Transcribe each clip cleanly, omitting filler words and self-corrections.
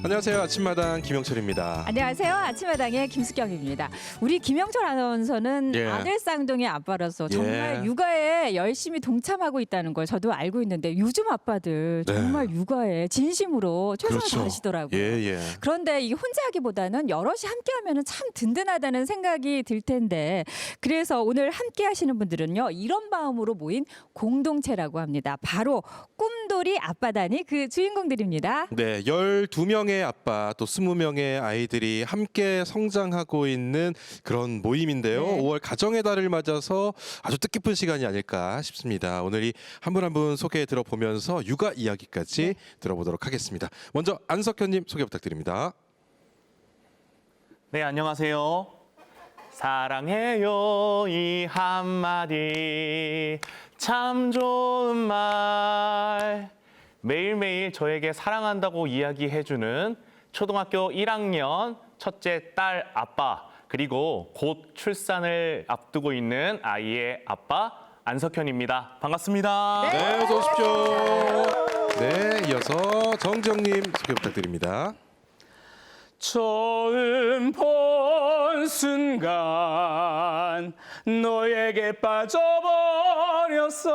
안녕하세요. 아침마당 김영철입니다. 안녕하세요. 아침마당의 김수경입니다. 우리 김영철 아나운서는 예. 아들 쌍둥이 아빠로서 정말 예. 육아에 열심히 동참하고 있다는 걸 저도 알고 있는데 요즘 아빠들 네. 정말 육아에 진심으로 최선을 그렇죠. 다하시더라고요. 예. 그런데 이 혼자 하기보다는 여럿이 함께 하면 참 든든하다는 생각이 들 텐데 그래서 오늘 함께 하시는 분들은요. 이런 마음으로 모인 공동체라고 합니다. 바로 꿈돌이 아빠단이 그 주인공들입니다. 네, 12명의 아빠 또 20명의 아이들이 함께 성장하고 있는 그런 모임인데요. 네. 5월 가정의 달을 맞아서 아주 뜻깊은 시간이 아닐까 싶습니다. 오늘 이 한 분 한 분 소개 들어보면서 육아 이야기까지 들어보도록 하겠습니다. 먼저 안석현님 소개 부탁드립니다. 네, 안녕하세요. 사랑해요 이 한마디 참 좋은 말. 매일매일 저에게 사랑한다고 이야기해주는 초등학교 1학년 첫째 딸 아빠, 그리고 곧 출산을 앞두고 있는 아이의 아빠 안석현입니다. 반갑습니다. 네, 어서 오십시오. 네, 이어서 정정님 소개 부탁드립니다. 처음 본 순간 너에게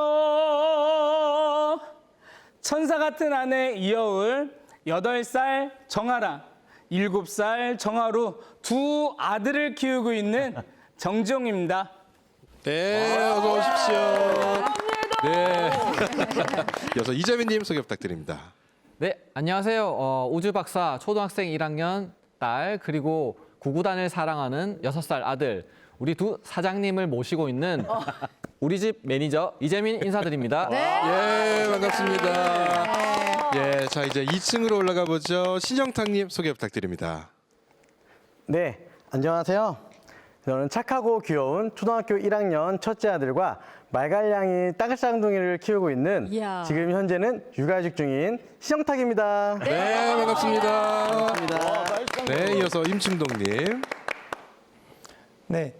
빠져버렸어. 천사 같은 아내 이여울, 8살 정아랑, 7살 정아로 두 아들을 키우고 있는 정지용입니다. 네, 어서 오십시오. 네. 이어서 이재민님 소개 부탁드립니다. 네, 안녕하세요. 우주 박사 초등학생 1학년 딸 그리고 구구단을 사랑하는 6살 아들 우리 두 사장님을 모시고 있는 우리 집 매니저 이재민 인사드립니다. 예, 반갑습니다. 예, 자 이제 2층으로 올라가 보죠. 신영탁님 소개 부탁드립니다. 네, 안녕하세요. 저는 착하고 귀여운 초등학교 1학년 첫째 아들과 말갈량이 땅쌍둥이를 키우고 있는 이야. 지금 현재는 육아휴직 중인 신영탁입니다. 네, 반갑습니다. 네, 이어서 임충동님. 네,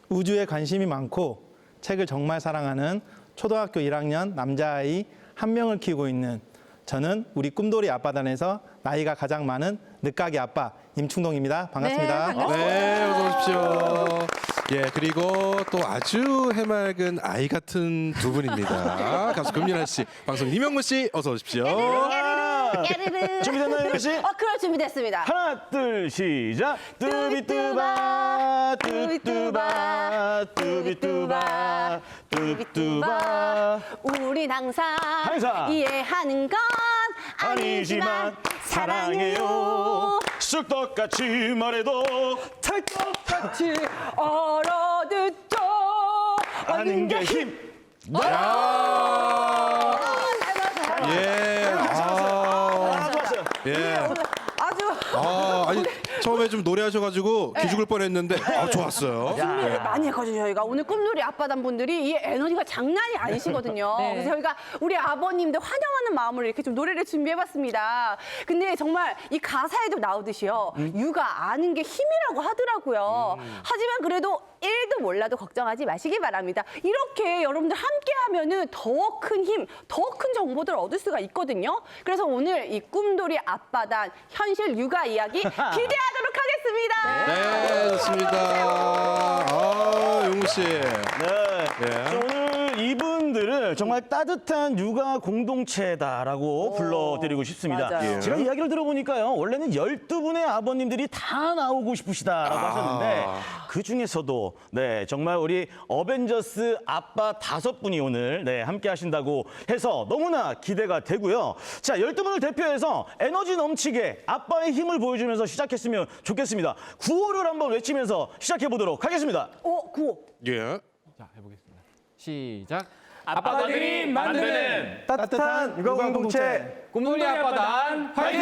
우주에 관심이 많고 책을 정말 사랑하는 초등학교 1학년 남자아이 한 명을 키우고 있는 저는 우리 꿈돌이 아빠단에서 나이가 가장 많은 늦가기 아빠 임충동입니다. 반갑습니다. 네, 반갑습니다. 네, 어서 오십시오. 예, 그리고 또 아주 해맑은 아이 같은 두 분입니다. 가수 금연아 씨, 방송 이명무 씨, 어서 오십시오. 까르르. 준비됐나요, 유미 씨? 그럼 준비됐습니다. 하나, 둘, 시작. 뚜비뚜바, 뚜비뚜바, 뚜비뚜바, 뚜비뚜바. 우린 항상 항상 이해하는 건 아니지만 사랑해요. 쑥떡같이 말해도 찰떡같이 얼어듣죠. 아는 게 힘. 야, 예, 좋았어요. 예. 아주 아니 처음에 좀 노래하셔가지고 기죽을 뻔했는데 좋았어요. 준비를 많이 했거든요. 저희가 오늘 꿈놀이 아빠단 분들이 이 에너지가 장난이 아니시거든요. 네. 그래서 저희가 우리 아버님들 환영하는 마음으로 이렇게 좀 노래를 준비해봤습니다. 근데 정말 이 가사에도 나오듯이요. 육아 아는 게 힘이라고 하더라고요. 하지만 그래도 1도 몰라도 걱정하지 마시기 바랍니다. 이렇게 여러분들 함께 하면은 더 큰 힘, 더 큰 정보들을 얻을 수가 있거든요. 그래서 오늘 이 꿈돌이 아빠단 현실 육아 이야기 기대하도록 하겠습니다. 네, 좋습니다. 용우 씨. 네. 예. 자, 오늘 이분들을 정말 따뜻한 육아 공동체다라고 불러드리고 싶습니다. 맞아요. 제가 이야기를 들어보니까요. 원래는 12분의 아버님들이 다 나오고 싶으시다라고 하셨는데 그중에서도 네, 정말 우리 어벤져스 아빠 5분이 오늘 네, 함께 하신다고 해서 너무나 기대가 되고요. 자, 12분을 대표해서 에너지 넘치게 아빠의 힘을 보여주면서 시작했으면 좋겠습니다. 구호를 한번 외치면서 시작해 보도록 하겠습니다. 구호. 예. 자, 해보겠습니다. 시작. 아빠들이 만드는 따뜻한 육아 공동체 꿈돌이 아빠단 화이팅!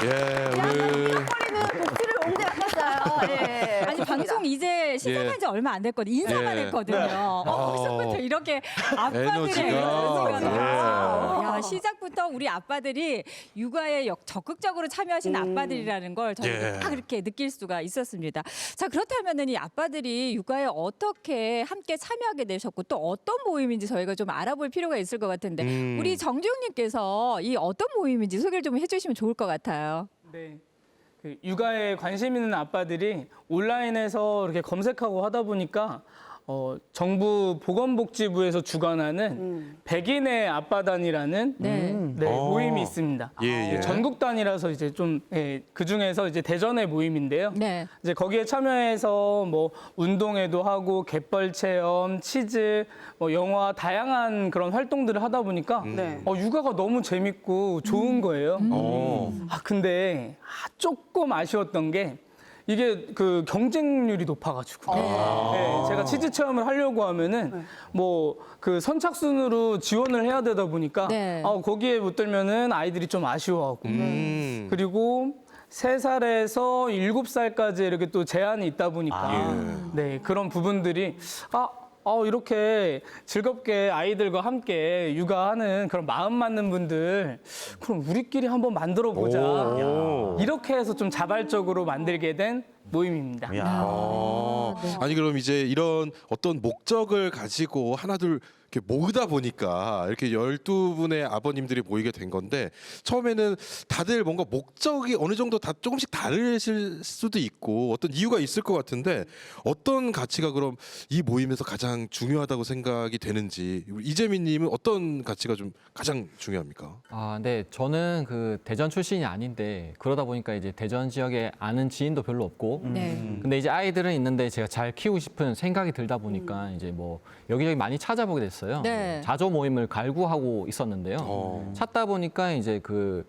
예. 오늘 거리는 복수를 옹대 같았어요. 예. 아니 방송 이제 시작한 지 얼마 안 됐거든요. 인사만 예. 했거든요. 벌써부터 이렇게 아빠들의 에너지가. 에너지가 예. 나와서 야, 시작부터 우리 아빠들이 육아에 적극적으로 참여하시는 아빠들이라는 걸 저희가 예. 딱 이렇게 느낄 수가 있었습니다. 자, 그렇다면은 이 아빠들이 육아에 어떻게 함께 참여하게 되셨고 또 어떤 모임인지 저희가 좀 알아볼 필요가 있을 것 같은데 우리 정지용님께서 이 어떤 모임인지 소개를 좀 해주시면 좋을 것 같아요. 네. 그 육아에 관심 있는 아빠들이 온라인에서 이렇게 검색하고 하다 보니까 정부 보건복지부에서 주관하는 백인의 아빠단이라는 네. 모임이 있습니다. 예, 예. 전국 단위라서 이제 좀 그 중에서 이제 대전의 모임인데요. 네. 이제 거기에 참여해서 뭐 운동회도 하고 갯벌 체험, 치즈, 뭐 영화 다양한 그런 활동들을 하다 보니까 네. 육아가 너무 재밌고 좋은 거예요. 근데 조금 아쉬웠던 게 이게 그 경쟁률이 높아가지고 네, 제가 치즈 체험을 하려고 하면은 뭐 그 선착순으로 지원을 해야 되다 보니까 네. 거기에 못 들면은 아이들이 좀 아쉬워하고 그리고 3살에서 7살까지 이렇게 또 제한이 있다 보니까 네 그런 부분들이 이렇게 즐겁게 아이들과 함께 육아하는 그런 마음 맞는 분들 그럼 우리끼리 한번 만들어 보자 이렇게 해서 좀 자발적으로 만들게 된 모임입니다. 아니 그럼 이제 이런 어떤 목적을 가지고 하나둘 이렇게 모으다 보니까 이렇게 12분의 아버님들이 모이게 된 건데 처음에는 다들 뭔가 목적이 어느 정도 다 조금씩 다르실 수도 있고 어떤 이유가 있을 것 같은데 어떤 가치가 그럼 이 모임에서 가장 중요하다고 생각이 되는지 이재민님은 어떤 가치가 좀 가장 중요합니까? 네, 저는 그 대전 출신이 아닌데 그러다 보니까 이제 대전 지역에 아는 지인도 별로 없고 네. 근데 이제 아이들은 있는데 제가 잘 키우고 싶은 생각이 들다 보니까 이제 뭐 여기저기 많이 찾아보게 됐어요. 네. 자조 모임을 갈구하고 있었는데요. 찾다 보니까 이제 그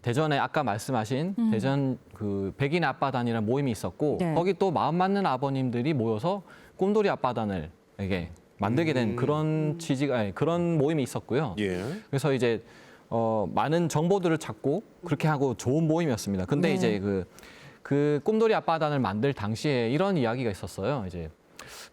대전에 아까 말씀하신 대전 그 백인 아빠단이라는 모임이 있었고 네. 거기 또 마음 맞는 아버님들이 모여서 꿈돌이 아빠단을 이게 만들게 된 그런 취지가 그런 모임이 있었고요. 예. 그래서 이제 많은 정보들을 찾고 그렇게 하고 좋은 모임이었습니다. 근데 네. 이제 그 꿈돌이 아빠단을 만들 당시에 이런 이야기가 있었어요. 이제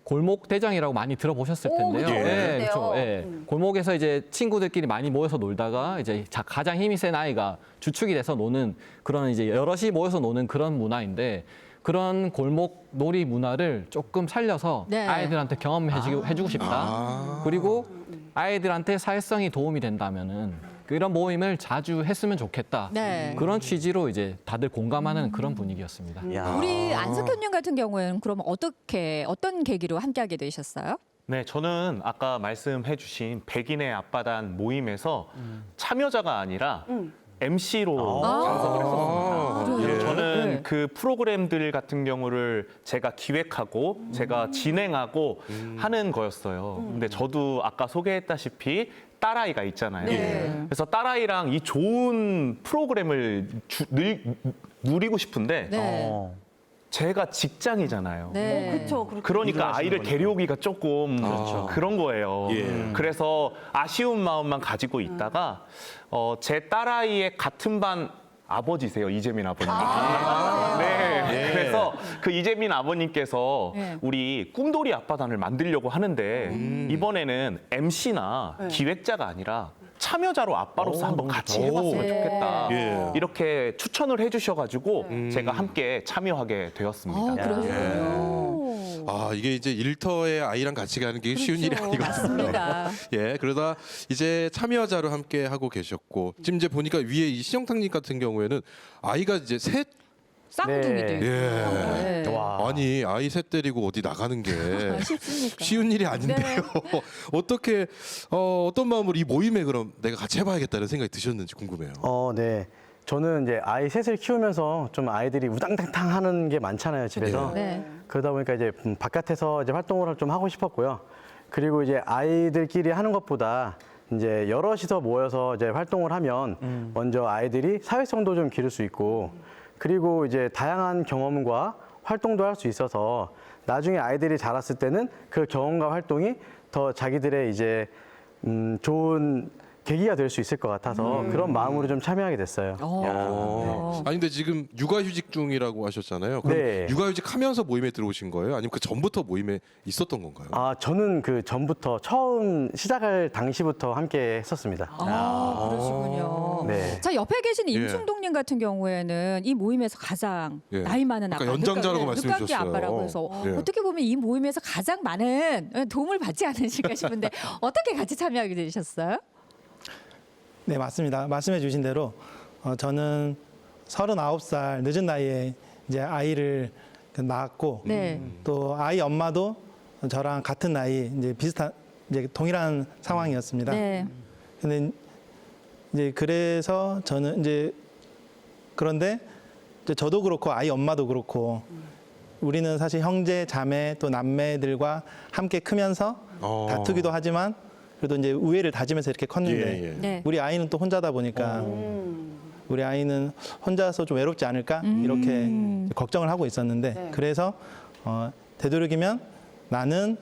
골목 대장이라고 많이 들어보셨을 오, 텐데요. 그죠. 네, 그렇죠. 예. 골목에서 이제 친구들끼리 많이 모여서 놀다가 이제 가장 힘이 센 아이가 주축이 돼서 노는 그런 이제 여럿이 모여서 노는 그런 문화인데 그런 골목 놀이 문화를 조금 살려서 네. 아이들한테 경험해주고 싶다. 그리고 아이들한테 사회성이 도움이 된다면은 이런 모임을 자주 했으면 좋겠다. 네. 그런 취지로 이제 다들 공감하는 그런 분위기였습니다. 야. 우리 안석현님 같은 경우에는 그럼 어떤 계기로 함께하게 되셨어요? 네, 저는 아까 말씀해 주신 백인의 아빠단 모임에서 참여자가 아니라 MC로 참석을 했었습니다. 그래요? 저는 네. 그 프로그램들 같은 경우를 제가 기획하고 제가 진행하고 하는 거였어요. 근데 저도 아까 소개했다시피 딸아이가 있잖아요. 네. 그래서 딸아이랑 이 좋은 프로그램을 누리고 싶은데 네. 제가 직장이잖아요. 네. 그렇죠. 그러니까 아이를 데려오기가 조금 그런 거예요. 예. 그래서 아쉬운 마음만 가지고 있다가 제 딸아이의 같은 반 아버지세요, 이재민 아버님. 네. 그래서 그 이재민 아버님께서 네. 우리 꿈돌이 아빠단을 만들려고 하는데 이번에는 MC나 기획자가 아니라 참여자로 아빠로서 한번 같이 해봤으면 네. 좋겠다. 예. 이렇게 추천을 해주셔가지고 제가 함께 참여하게 되었습니다. 그러시군요. 이게 이제 일터에 아이랑 같이 가는 게 쉬운 일이 그렇죠. 아니거든요. 맞습니다. 예, 그러다 이제 참여자로 함께 하고 계셨고 지금 이제 보니까 위에 이 신영탁님 같은 경우에는 아이가 이제 셋. 쌍둥이들. 예. 네. 아니 아이 셋 데리고 어디 나가는 게 쉽습니까? 쉬운 일이 아닌데요. 어떻게 어떤 마음으로 이 모임에 그럼 내가 같이 해봐야겠다는 생각이 드셨는지 궁금해요. 네. 저는 이제 아이 셋을 키우면서 좀 아이들이 우당탕탕 하는 게 많잖아요, 집에서. 네. 그러다 보니까 이제 바깥에서 이제 활동을 좀 하고 싶었고요. 그리고 이제 아이들끼리 하는 것보다 이제 여럿이서 모여서 이제 활동을 하면 먼저 아이들이 사회성도 좀 기를 수 있고 그리고 이제 다양한 경험과 활동도 할 수 있어서 나중에 아이들이 자랐을 때는 그 경험과 활동이 더 자기들의 이제 좋은 계기가 될 수 있을 것 같아서 그런 마음으로 좀 참여하게 됐어요. 아니 근데 지금 육아휴직 중이라고 하셨잖아요. 그럼 네. 육아휴직 하면서 모임에 들어오신 거예요? 아니면 그 전부터 모임에 있었던 건가요? 아, 저는 그 전부터 처음 시작할 당시부터 함께 했었습니다. 그러시군요. 네. 자, 옆에 계신 예. 임충동님 같은 경우에는 이 모임에서 가장 예. 나이 많은 아빠, 그러니까 연장자라고 말씀해 늦깎이 주셨어요. 아빠라고 해서 예. 어떻게 보면 이 모임에서 가장 많은 도움을 받지 않으실까 싶은데 어떻게 같이 참여하게 되셨어요? 네, 맞습니다. 말씀해 주신 대로 저는 39살 늦은 나이에 이제 아이를 낳았고 네. 또 아이 엄마도 저랑 같은 나이 이제 비슷한 이제 동일한 상황이었습니다. 네. 근데 이제 그래서 저는 이제 그런데 이제 저도 그렇고 아이 엄마도 그렇고 우리는 사실 형제, 자매 또 남매들과 함께 크면서 다투기도 하지만 그래도 이제 우애를 다지면서 이렇게 컸는데 예, 예. 네. 우리 아이는 또 혼자다 보니까 우리 아이는 혼자서 좀 외롭지 않을까 이렇게 걱정을 하고 있었는데 네. 그래서 되도록이면 나는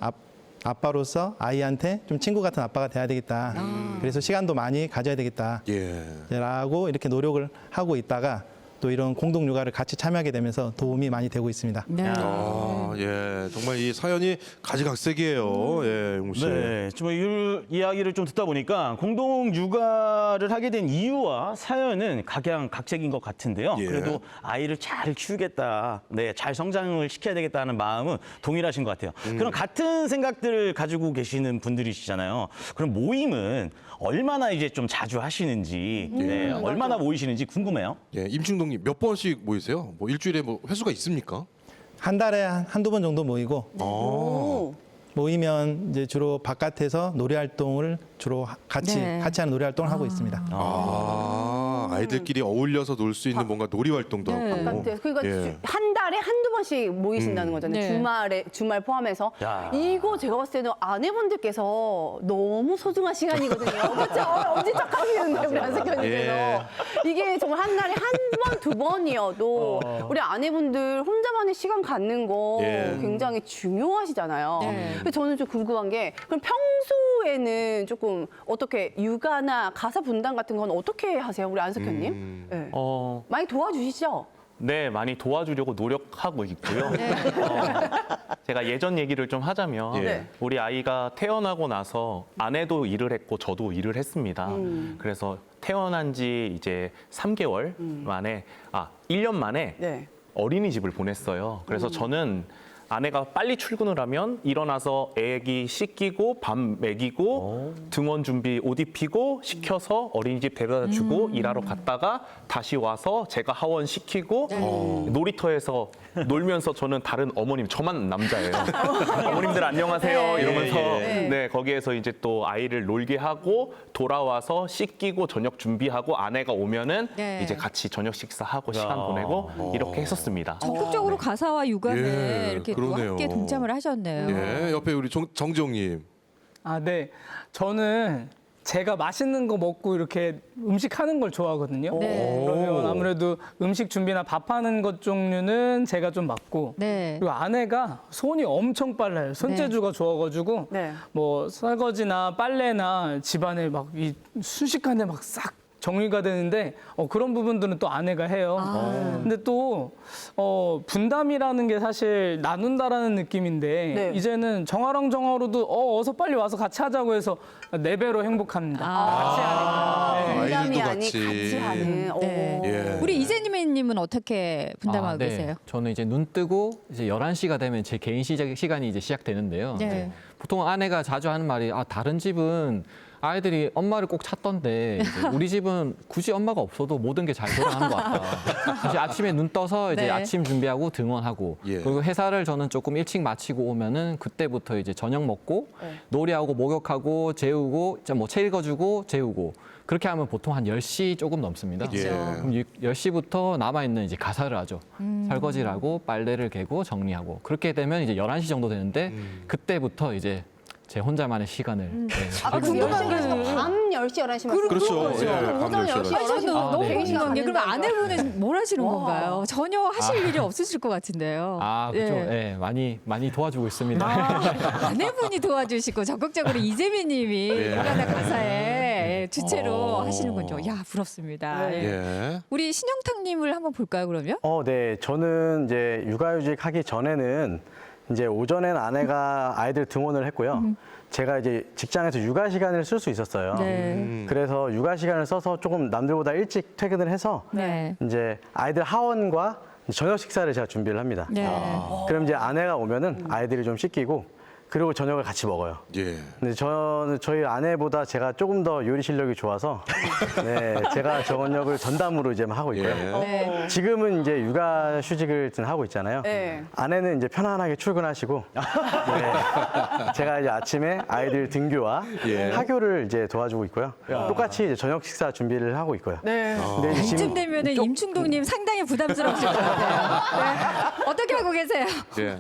아빠로서 아이한테 좀 친구 같은 아빠가 돼야 되겠다. 그래서 시간도 많이 가져야 되겠다. 예. 라고 이렇게 노력을 하고 있다가 또 이런 공동 육아를 같이 참여하게 되면서 도움이 많이 되고 있습니다. 네. 예. 정말 이 사연이 가지각색이에요. 예, 용우 씨. 네, 좀 이야기를 좀 듣다 보니까 공동 육아를 하게 된 이유와 사연은 각양각색인 것 같은데요. 예. 그래도 아이를 잘 키우겠다, 네, 잘 성장을 시켜야 되겠다는 마음은 동일하신 것 같아요. 그럼 같은 생각들을 가지고 계시는 분들이시잖아요. 그럼 모임은 얼마나 이제 좀 자주 하시는지, 네, 얼마나 모이시는지 궁금해요. 예, 임충동님 몇 번씩 모이세요? 뭐 일주일에 뭐 횟수가 있습니까? 한 달에 한두 번 정도 모이고 오. 모이면 이제 주로 바깥에서 노래 활동을 주로 같이 네. 하는 노래 활동을 하고 있습니다. 아이들끼리 어울려서 놀 수 있는 뭔가 놀이 활동도 네. 하고. 바깥에서. 그러니까 예. 한 달에 한두 번씩 모이신다는 거잖아요. 네. 주말 포함해서. 야. 이거 제가 봤을 때는 아내분들께서 너무 소중한 시간이거든요. 그렇죠? 엄지척하시는데 우리 안석현님께서. 예. 이게 정말 한 달에 한 번, 두 번이어도 우리 아내분들 혼자만의 시간 갖는 거 예. 굉장히 중요하시잖아요. 네. 근데 저는 좀 궁금한 게 그럼 평소에는 조금 어떻게 육아나 가사 분담 같은 건 어떻게 하세요? 우리 안석현님? 네. 많이 도와주시죠? 네, 많이 도와주려고 노력하고 있고요. 제가 예전 얘기를 좀 하자면 예. 우리 아이가 태어나고 나서 아내도 일을 했고 저도 일을 했습니다. 그래서 태어난 지 이제 3개월 만에, 1년 만에 네. 어린이집을 보냈어요. 그래서 저는 아내가 빨리 출근을 하면 일어나서 애기 씻기고 밥 먹이고 등원 준비 옷 입히고 시켜서 어린이집 데려다 주고 일하러 갔다가 다시 와서 제가 하원 시키고 놀이터에서 놀면서 저는 다른 어머님 저만 남자예요. 어머님들 안녕하세요 네. 이러면서 예, 네 거기에서 이제 또 아이를 놀게 하고 돌아와서 씻기고 저녁 준비하고 아내가 오면은 네. 이제 같이 저녁 식사하고 시간 보내고 이렇게 했었습니다. 적극적으로 가사와 육아에 예, 이렇게 또 그러네요. 함께 동참을 하셨네요. 예, 옆에 우리 정지용님. 아, 네. 저는 제가 맛있는 거 먹고 이렇게 음식 하는 걸 좋아하거든요. 네. 그러면 아무래도 음식 준비나 밥하는 것 종류는 제가 좀 맡고 네. 그리고 아내가 손이 엄청 빨라요. 손재주가 좋아가지고 네. 뭐 설거지나 빨래나 집안에 막 이 순식간에 막 싹 정리가 되는데 그런 부분들은 또 아내가 해요. 근데 또 분담이라는 게 사실 나눈다라는 느낌인데 네. 이제는 정화랑정화로도 어서 빨리 와서 같이 하자고 해서 4배로 행복합니다. 같이 하니까. 네. 분담이 아이들도 아닌 같이 하는. 네. 오. 예. 우리 이재님님은 어떻게 분담하고 네. 계세요? 저는 이제 눈 뜨고 이제 11시가 되면 제 개인 시간이 이제 시작되는데요. 네. 이제 보통 아내가 자주 하는 말이 다른 집은 아이들이 엄마를 꼭 찾던데 이제 우리 집은 굳이 엄마가 없어도 모든 게 잘 돌아가는 것 같다. 사실 아침에 눈 떠서 이제 네. 아침 준비하고 등원하고 예. 그리고 회사를 저는 조금 일찍 마치고 오면은 그때부터 이제 저녁 먹고 놀이하고 목욕하고 재우고 뭐 책 읽어주고 재우고 그렇게 하면 보통 한 10시 조금 넘습니다. 예. 그럼 10시부터 남아있는 이제 가사를 하죠. 설거지를 하고 빨래를 개고 정리하고 그렇게 되면 이제 11시 정도 되는데 그때부터 이제 제 혼자만의 시간을 아까 그 궁금한 10시에서 밤 10시, 11시 말씀. 그렇죠. 예, 밤 오전 10시, 10시, 아니, 저는 11시. 너무 네. 궁금한 게 그럼 아내분은 뭘 하시는 와. 건가요? 전혀 하실 일이 없으실 것 같은데요. 그렇죠. 예. 예, 많이 도와주고 있습니다. 아내분이 도와주시고 적극적으로 이재민님이 예. 육아나 가사에 네, 주체로 하시는군요. 야, 부럽습니다. 예. 예. 우리 신영탁님을 한번 볼까요, 그러면? 네. 저는 이제 육아휴직 하기 전에는 이제 오전엔 아내가 아이들 등원을 했고요. 제가 이제 직장에서 육아 시간을 쓸 수 있었어요. 네. 그래서 육아 시간을 써서 조금 남들보다 일찍 퇴근을 해서 네. 이제 아이들 하원과 저녁 식사를 제가 준비를 합니다. 네. 그럼 이제 아내가 오면은 아이들이 좀 씻기고 그리고 저녁을 같이 먹어요. 예. 근데 저는 저희 아내보다 제가 조금 더 요리 실력이 좋아서 네, 제가 저녁을 전담으로 이제 하고 있고요. 예. 네. 지금은 이제 육아 휴직을 지금 하고 있잖아요. 네. 아내는 이제 편안하게 출근하시고 네, 제가 이제 아침에 아이들 등교와 예. 하교를 이제 도와주고 있고요. 똑같이 이제 저녁 식사 준비를 하고 있고요. 네. 근데 이제 이쯤 지금 되면은 임충동님 상당히 부담스러우실 것 같아요. 네. 어떻게 하고 계세요? 예.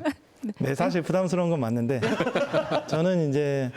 네, 사실 부담스러운 건 맞는데 저는 이제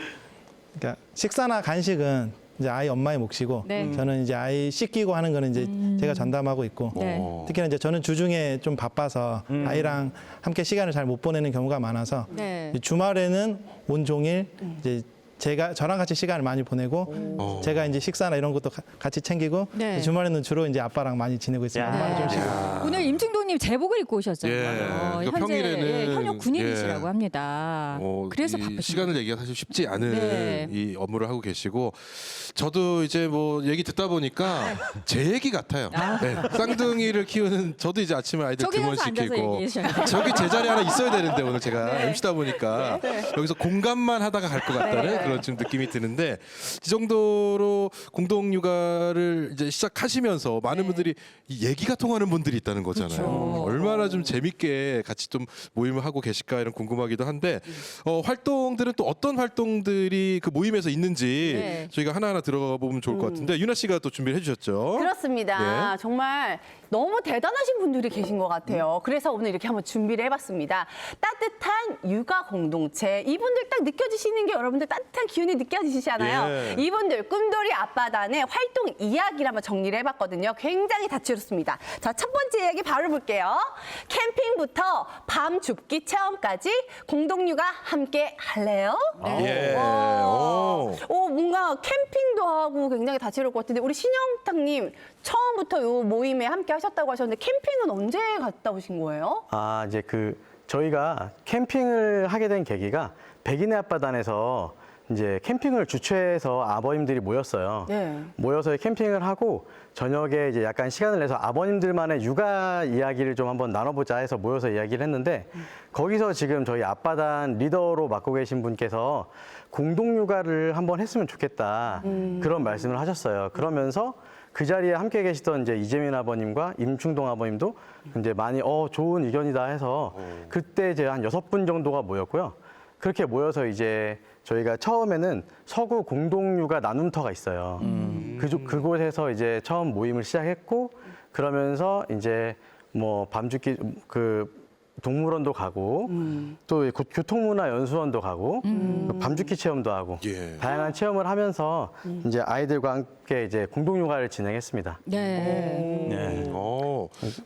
그러니까 식사나 간식은 이제 아이 엄마의 몫이고 네. 저는 이제 아이 씻기고 하는 거는 이제 제가 전담하고 있고 네. 특히나 이제 저는 주중에 좀 바빠서 아이랑 함께 시간을 잘 못 보내는 경우가 많아서 네. 주말에는 온종일 이제 저랑 같이 시간을 많이 보내고 제가 이제 식사나 이런 것도 같이 챙기고 네. 주말에는 주로 이제 아빠랑 많이 지내고 있습니다. 엄마는 좀 쉬고. 오늘 임충동님 제복을 입고 오셨잖아요. 예. 그러니까 현재 평일에는 현역 군인이시라고 예. 합니다. 그래서 이 바쁘신 시간을 내기가 사실 쉽지 않은 네. 이 업무를 하고 계시고 저도 이제 뭐 얘기 듣다 보니까 제 얘기 같아요. 네. 쌍둥이를 키우는 저도 이제 아침에 아이들 저기 가서 앉아서 등원시키고 얘기하셔야 돼요. 저기 제자리 하나 있어야 되는데 오늘 제가 MC다 보니까 여기서 공감만 하다가 갈 것 같다는 그런 좀 느낌이 드는데 이 정도로 공동 육아를 이제 시작하시면서 많은 분들이 이 얘기가 통하는 분들이 있다는 거잖아요. 얼마나 좀 재밌게 같이 좀 모임을 하고 계실까 이런 궁금하기도 한데 활동들은 또 어떤 활동들이 그 모임에서 있는지 네. 저희가 하나하나 들어가 보면 좋을 것 같은데 유나 씨가 또 준비를 해주셨죠. 그렇습니다. 네. 정말 너무 대단하신 분들이 계신 것 같아요. 그래서 오늘 이렇게 한번 준비를 해봤습니다. 따뜻한 육아 공동체. 이분들 딱 느껴지시는 게 여러분들 따뜻한 기운이 느껴지시잖아요. 예. 이분들 꿈돌이 아빠단의 활동 이야기를 한번 정리를 해봤거든요. 굉장히 다채롭습니다. 자, 첫 번째 이야기 바로 볼게요. 캠핑부터 밤 줍기 체험까지 공동 육아 함께 할래요? 예. 뭔가 캠핑도 하고 굉장히 다채로울 것 같은데 우리 신영탁님 처음부터 요 모임에 함께 하셨다고 하셨는데 캠핑은 언제 갔다 오신 거예요? 이제 저희가 캠핑을 하게 된 계기가 백인의 아빠단에서 이제 캠핑을 주최해서 아버님들이 모였어요. 네. 모여서 캠핑을 하고 저녁에 이제 약간 시간을 내서 아버님들만의 육아 이야기를 좀 한번 나눠보자 해서 모여서 이야기를 했는데 거기서 지금 저희 아빠단 리더로 맡고 계신 분께서 공동 육아를 한번 했으면 좋겠다 그런 말씀을 하셨어요. 그러면서 그 자리에 함께 계시던 이제 이재민 아버님과 임충동 아버님도 이제 많이 좋은 의견이다 해서 그때 이제 한 6분 정도가 모였고요. 그렇게 모여서 이제 저희가 처음에는 서구 공동육아 나눔터가 있어요. 그곳에서 이제 처음 모임을 시작했고 그러면서 이제 뭐 밤죽기 동물원도 가고 또 교통문화 연수원도 가고 밤죽기 체험도 하고 예. 다양한 체험을 하면서 이제 아이들과 함께 이제 공동 육아를 진행했습니다. 네.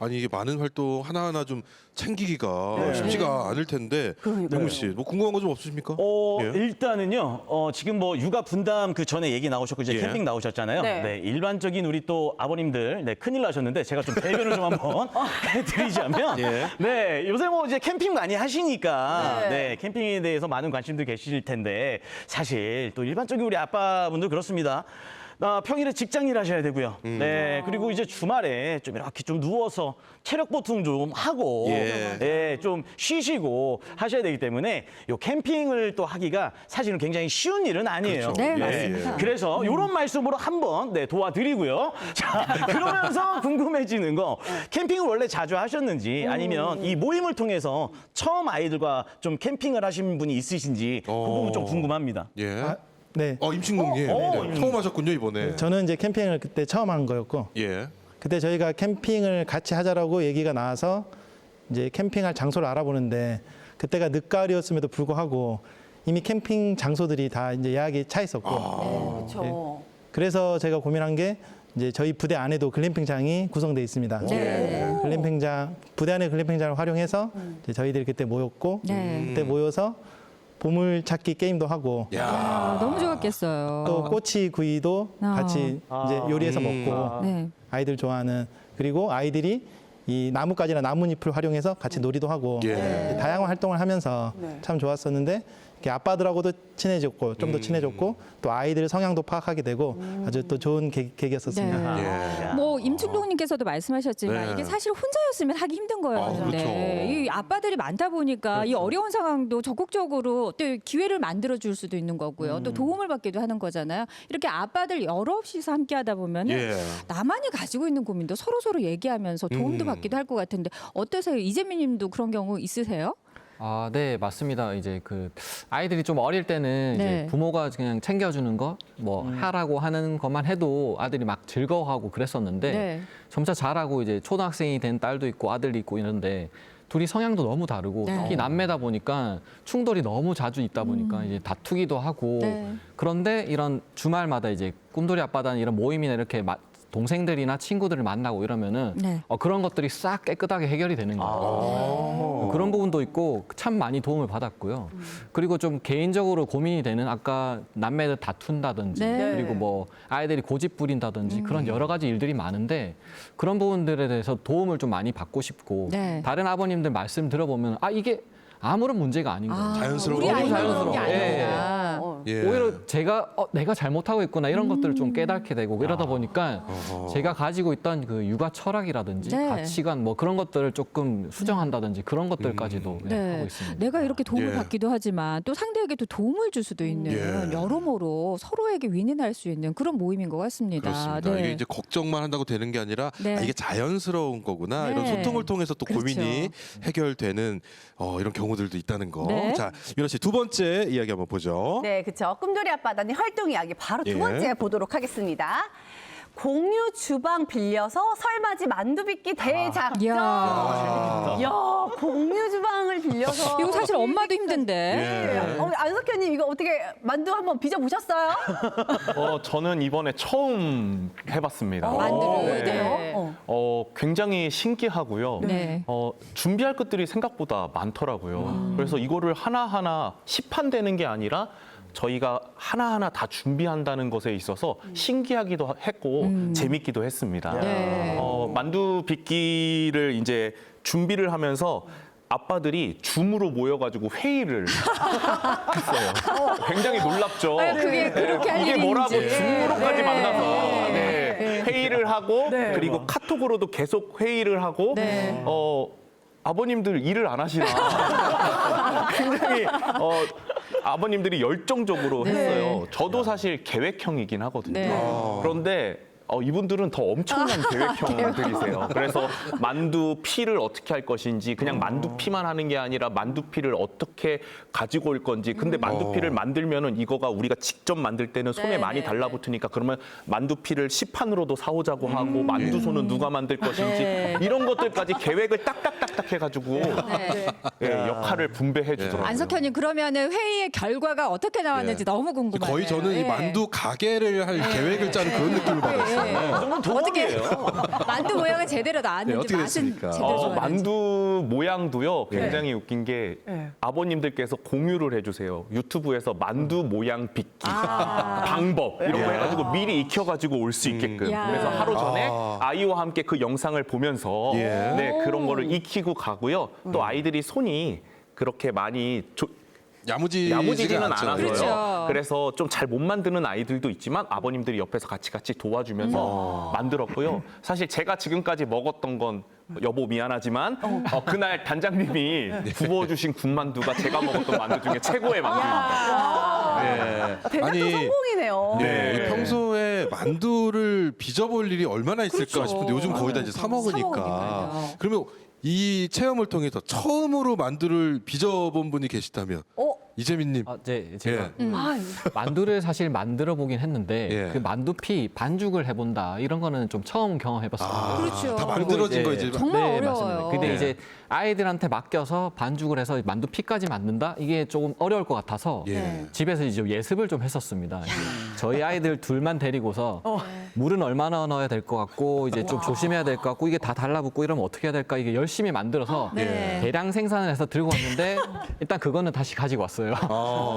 아니 이게 많은 활동 하나하나 좀 챙기기가 쉽지가 않을 텐데 명무 씨, 뭐 궁금한 거 좀 없으십니까? 예. 일단은요, 지금 뭐 육아 분담 그 전에 얘기 나오셨고 이제 예. 캠핑 나오셨잖아요. 네. 일반적인 우리 또 아버님들, 큰일 나셨는데 제가 좀 대변을 좀 한번 해드리자면, 예. 요새 뭐 이제 캠핑 많이 하시니까, 네. 캠핑에 대해서 많은 관심도 계실 텐데, 사실 또 일반적인 우리 아빠분들 그렇습니다. 평일에 직장 일 하셔야 되고요. 네. 그리고 이제 주말에 좀 이렇게 좀 누워서 체력 보충 좀 하고, 좀 쉬시고 하셔야 되기 때문에 요 캠핑을 또 하기가 사실은 굉장히 쉬운 일은 아니에요. 그렇죠. 네, 예, 맞습니다. 그래서 이런 말씀으로 한번 도와드리고요. 자, 그러면서 궁금해지는 거 캠핑을 원래 자주 하셨는지 아니면 이 모임을 통해서 처음 아이들과 좀 캠핑을 하신 분이 있으신지 그 부분 좀 궁금합니다. 예. 네. 임충동님 처음 하셨군요 이번에. 저는 이제 캠핑을 그때 처음 한 거였고 예. 그때 저희가 캠핑을 같이 하자라고 얘기가 나와서 이제 캠핑할 장소를 알아보는데 그때가 늦가을이었음에도 불구하고 이미 캠핑 장소들이 다 이제 예약이 차 있었고 그렇죠. 그래서 제가 고민한 게 이제 저희 부대 안에도 글램핑장이 구성되어 있습니다. 네. 글램핑장 부대 안에 글램핑장을 활용해서 이제 저희들이 그때 모였고 네. 그때 모여서 보물찾기 게임도 하고 아, 너무 좋았겠어요. 또 꼬치 구이도 같이 이제 요리해서 먹고 네. 아이들 좋아하는 그리고 아이들이 이 나뭇가지나 나뭇잎을 활용해서 같이 놀이도 하고 예. 다양한 활동을 하면서 참 좋았었는데 이렇게 아빠들하고도 친해졌고 좀 더 친해졌고 또 아이들 성향도 파악하게 되고 아주 또 좋은 계기였었습니다. 네. 예. 뭐 임충동님께서도 말씀하셨지만 네. 이게 사실 혼자였으면 하기 힘든 거였는데 그렇죠. 이 아빠들이 많다 보니까 이 어려운 상황도 적극적으로 또 기회를 만들어 줄 수도 있는 거고요. 또 도움을 받기도 하는 거잖아요. 이렇게 아빠들 여럿이서 함께 하다 보면은 예. 나만이 가지고 있는 고민도 서로 얘기하면서 도움도 받기도 할 것 같은데 어떠세요? 이재민 님도 그런 경우 있으세요? 아, 네, 맞습니다. 이제 그 아이들이 좀 어릴 때는 네. 이제 부모가 그냥 챙겨주는 거, 뭐 하라고 하는 것만 해도 아들이 막 즐거워하고 그랬었는데 네. 점차 자라고 이제 초등학생이 된 딸도 있고 아들도 있고 이런데 둘이 성향도 너무 다르고 네. 특히 남매다 보니까 충돌이 너무 자주 있다 보니까 이제 다투기도 하고 네. 그런데 이런 주말마다 이제 꿈돌이 아빠단 이런 모임이나 이렇게 동생들이나 친구들을 만나고 이러면은 네. 그런 것들이 싹 깨끗하게 해결이 되는 거예요. 그런 부분도 있고 참 많이 도움을 받았고요. 그리고 좀 개인적으로 고민이 되는 아까 남매들 다툰다든지 네. 그리고 뭐 아이들이 고집 부린다든지 그런 여러 가지 일들이 많은데 그런 부분들에 대해서 도움을 좀 많이 받고 싶고 네. 다른 아버님들 말씀 들어보면 이게 아무런 문제가 아닌 거예요. 자연스러운 우리 아이는 그런 게 자연스러워. 예. 아니구나. 예. 오히려 제가 내가 잘못하고 있구나 이런 것들을 좀 깨닫게 되고 이러다 보니까 제가 가지고 있던 그 육아 철학이라든지 네. 가치관 뭐 그런 것들을 조금 수정한다든지 그런 것들까지도 하고 있습니다. 내가 이렇게 도움을 예. 받기도 하지만 또 상대에게도 도움을 줄 수도 있는 예. 여러모로 서로에게 윈윈할 수 있는 그런 모임인 것 같습니다. 그렇습니다. 네. 이게 이제 걱정만 한다고 되는 게 아니라 네. 이게 자연스러운 거구나 네. 이런 소통을 통해서 또 그렇죠. 고민이 해결되는 이런 경우들도 있다는 거. 네. 자, 윤아 씨 두 번째 이야기 한번 보죠. 네, 그렇죠. 꿈돌이 아빠단의 활동 이야기 바로 예. 두 번째 보도록 하겠습니다. 공유 주방 빌려서 설맞이 만두 빚기 대작전. 이야. 야, 공유 주방을 빌려서. 이거 사실 엄마도 힘든데. 예. 안석현님 이거 어떻게 만두 한번 빚어 보셨어요? 저는 이번에 처음 해봤습니다. 만두를. 네. 굉장히 신기하고요. 네. 준비할 것들이 생각보다 많더라고요. 그래서 이거를 하나하나 시판되는 게 아니라 저희가 하나하나 다 준비한다는 것에 있어서 신기하기도 했고 재밌기도 했습니다. 네. 만두 빚기를 이제 준비를 하면서 아빠들이 줌으로 모여가지고 회의를 했어요. 굉장히 놀랍죠. 그게 그렇게 할 이게 뭐라고 일인지. 줌으로까지 네. 만나서 네. 회의를 하고 그리고 카톡으로도 계속 회의를 하고 네. 아버님들 일을 안 하시나 굉장히 아버님들이 열정적으로 했어요. 저도 사실 계획형이긴 하거든요. 네. 그런데 이분들은 더 엄청난 계획형들이세요. 그래서 만두 피를 어떻게 할 것인지 그냥 만두 피만 하는 게 아니라 만두 피를 어떻게 가지고 올 건지. 근데 만두 피를 만들면은 이거가 우리가 직접 만들 때는 손에 네, 많이 네, 달라붙으니까 그러면 만두 피를 시판으로도 사오자고 하고 만두소는 누가 만들 것인지 네. 이런 것들까지 계획을 딱딱딱딱 해가지고 역할을 분배해 주더라고요. 안석현님 그러면은 회의의 결과가 어떻게 나왔는지 너무 궁금해요. 거의 저는 이 만두 가게를 할 계획을 짜는 그런 느낌을 받았어요. 어떻게 만두 모양은 제대로 나왔는지 네, 어떻게 맛은 됐습니까? 제대로 좋았는지. 만두 모양도요 굉장히 웃긴 게 아버님들께서 공유를 해주세요. 유튜브에서 만두 모양 빚기 방법 이런 거 해가지고 미리 익혀가지고 올 수 있게끔. 야. 그래서 하루 전에 아이와 함께 그 영상을 보면서 예. 네, 그런 거를 익히고 가고요. 또 아이들이 손이 그렇게 많이 야무지지는 않아서요. 그렇죠. 그래서 좀 잘 못 만드는 아이들도 있지만 아버님들이 옆에서 같이 도와주면서 만들었고요. 사실 제가 지금까지 먹었던 건 여보 미안하지만 그날 단장님이 구워주신 군만두가 제가 먹었던 만두 중에 최고의 만두입니다. 네. 대작전 성공이네요. 네. 평소에 만두를 빚어볼 일이 얼마나 있을까 그렇죠. 싶은데 요즘 거의 다 이제 사 먹으니까. 먹으니까요. 그러면 이 체험을 통해서 처음으로 만두를 빚어본 분이 계시다면 이재민님. 제가 예. 만두를 사실 만들어 보긴 했는데 예. 그 만두피 반죽을 해본다 이런 거는 좀 처음 경험해봤습니다. 그렇죠. 다 만들어진 거 이제. 정말 어려워요. 맞습니다. 근데 예. 이제 아이들한테 맡겨서 반죽을 해서 만두피까지 만든다? 이게 조금 어려울 것 같아서 예. 집에서 이제 예습을 좀 했었습니다. 저희 아이들 둘만 데리고서 물은 얼마나 넣어야 될 것 같고 이제 좀 조심해야 될 것 같고 이게 다 달라붙고 이러면 어떻게 해야 될까 이게 열심히 만들어서 네. 대량 생산을 해서 들고 왔는데 일단 그거는 다시 가지고 왔어요.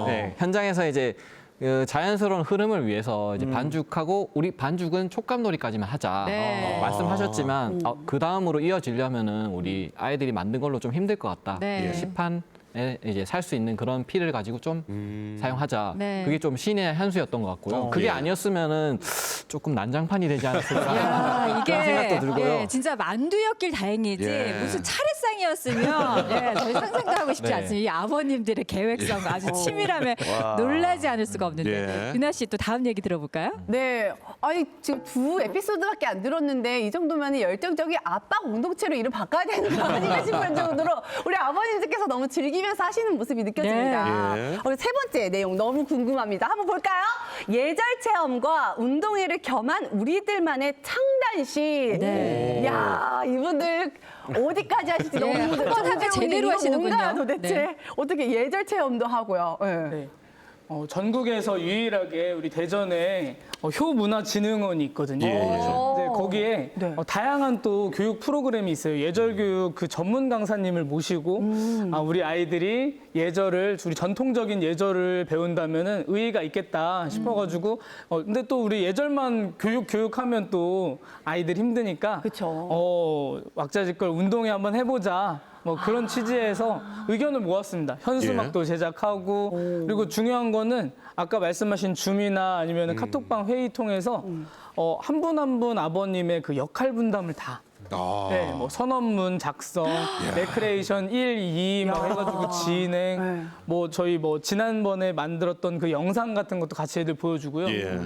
네, 현장에서 이제 그 자연스러운 흐름을 위해서 이제 반죽하고 우리 반죽은 촉감놀이까지만 하자 네. 말씀하셨지만 그 다음으로 이어지려면은 우리 아이들이 만든 걸로 좀 힘들 것 같다. 네. 시판에 이제 살 수 있는 그런 피를 가지고 좀 사용하자. 네. 그게 좀 신의 한 수였던 것 같고요. 그게 아니었으면은 조금 난장판이 되지 않았을까 야, 이게 그런 생각도 들고요. 예, 진짜 만두였길 다행이지 예. 무슨 차례상이었으면 예, 더 이상 생각하고 싶지 네. 않습니다. 이 아버님들의 계획성 아주 치밀함에 놀라지 않을 수가 없는데 예. 유나 씨 또 다음 얘기 들어볼까요? 네. 아니, 지금 두 에피소드밖에 안 들었는데 이 정도면 열정적인 아빠 공동체로 이름 바꿔야 되는 거 아닌가 싶을 정도로 우리 아버님들께서 너무 즐기면서 하시는 모습이 느껴집니다. 네. 세 번째 내용 너무 궁금합니다. 한번 볼까요? 예절 체험과 운동회를 겸한 우리들만의 창단식. 네. 야 이분들 어디까지 하실지 너무 네, 궁금해요. 한번 하면 제대로 이거 뭔가요, 하시는군요. 도대체 네. 어떻게 예절 체험도 하고요. 네. 네. 전국에서 유일하게 우리 대전에 효문화진흥원이 있거든요. 네, 거기에 네. 다양한 또 교육 프로그램이 있어요. 예절 교육 그 전문 강사님을 모시고 우리 아이들이 예절을 우리 전통적인 예절을 배운다면은 의의가 있겠다 싶어가지고 근데 또 우리 예절만 교육하면 또 아이들 힘드니까 그쵸. 왁자지껄 운동회 한번 해보자. 뭐 그런 취지에서 의견을 모았습니다. 현수막도 제작하고 그리고 중요한 거는 아까 말씀하신 줌이나 아니면 카톡방 회의 통해서 한 분 한 분 아버님의 그 역할 분담을 다 네, 뭐 선언문 작성, 레크레이션 1, 2 막 해가지고 진행, 뭐 저희 뭐 지난번에 만들었던 그 영상 같은 것도 같이 애들 보여주고요. 예.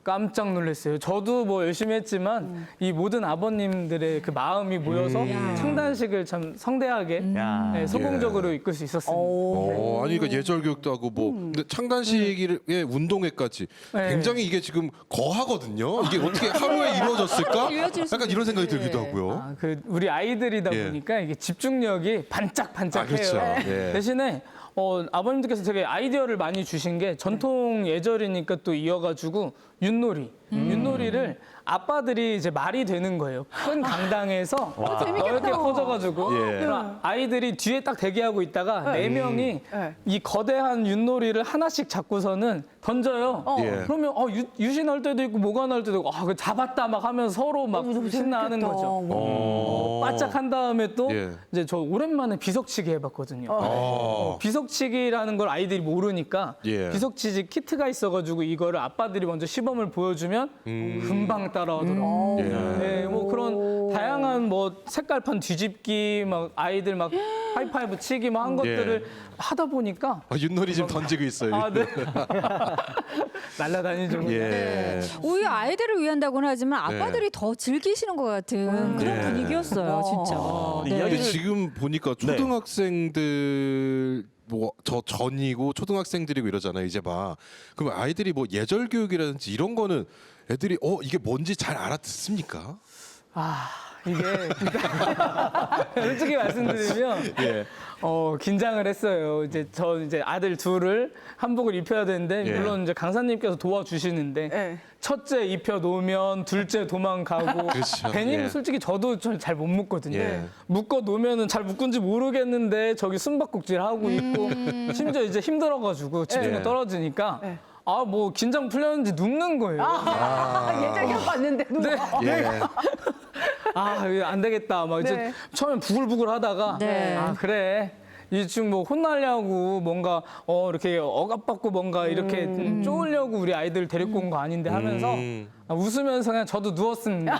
깜짝 놀랐어요. 저도 뭐 열심히 했지만 이 모든 아버님들의 그 마음이 모여서 창단식을 참 성대하게 네, 성공적으로 이끌 수 있었습니다. 아니 그러니까 예절 교육도 하고 뭐 근데 창단식의 운동회까지 네. 굉장히 이게 지금 거하거든요. 이게 어떻게 하루에 이루어졌을까? 이루어질 수 약간 이런 생각이 들기도 네. 하고요. 그 우리 아이들이다 예. 보니까 이게 집중력이 반짝반짝해요. 그렇죠. 예. 대신에 아버님들께서 되게 아이디어를 많이 주신 게 전통 예절이니까 또 이어가지고 윷놀이. 윷놀이를 아빠들이 이제 말이 되는 거예요. 큰 강당에서 넓게 퍼져가지고 예. 그럼 아이들이 뒤에 딱 대기하고 있다가 네 명이 이 거대한 윷놀이를 하나씩 잡고서는 던져요. 예. 그러면 유시 날 때도 있고 뭐가 날 때도 있고 그 잡았다 막 하면서 서로 막 신나하는 거죠. 바짝 한 다음에 또 예. 이제 저 오랜만에 비석치기 해봤거든요. 비석치기라는 걸 아이들이 모르니까 예. 비석치기 키트가 있어가지고 이거를 아빠들이 먼저 시범을 보여주면 금방 따라하더라고요. 네, 뭐 그런 다양한 뭐 색깔판 뒤집기 막 아이들 막 하이파이브 치기 막 한 것들을 하다 보니까 윷놀이 지금 던지고 있어요. 아, 네. 날라다니죠. 예. 오히려 아이들을 위한다고는 하지만 아빠들이 더 즐기시는 것 같은 그런 분위기였어요, 진짜. 근데 지금 보니까 초등학생들 뭐 저 전이고 초등학생들이고 이러잖아요. 이제 막 그럼 아이들이 뭐 예절 교육이라든지 이런 거는 애들이 이게 뭔지 잘 알아듣습니까? 이게 솔직히 말씀드리면 예. 긴장을 했어요. 이제 아들 둘을 한복을 입혀야 되는데 예. 물론 이제 강사님께서 도와주시는데 네. 첫째 입혀 놓으면 둘째 도망가고 그렇죠. 배님 예. 솔직히 저도 잘 못 묶거든요. 예. 묶어 놓으면은 잘 묶은지 모르겠는데 저기 숨바꼭질 하고 있고 심지어 이제 힘들어가지고 집중력 예. 떨어지니까 뭐 긴장 풀렸는지 눕는 거예요. 예절 교육 받는데 누가? 예. 이거 안 되겠다. 막 이제 네. 처음엔 부글부글 하다가 네. 그래. 이 지금 뭐 혼나려고 뭔가 이렇게 억압받고 뭔가 이렇게 쪼으려고 우리 아이들 데리고 온 거 아닌데 하면서 웃으면서 그냥 저도 누웠습니다.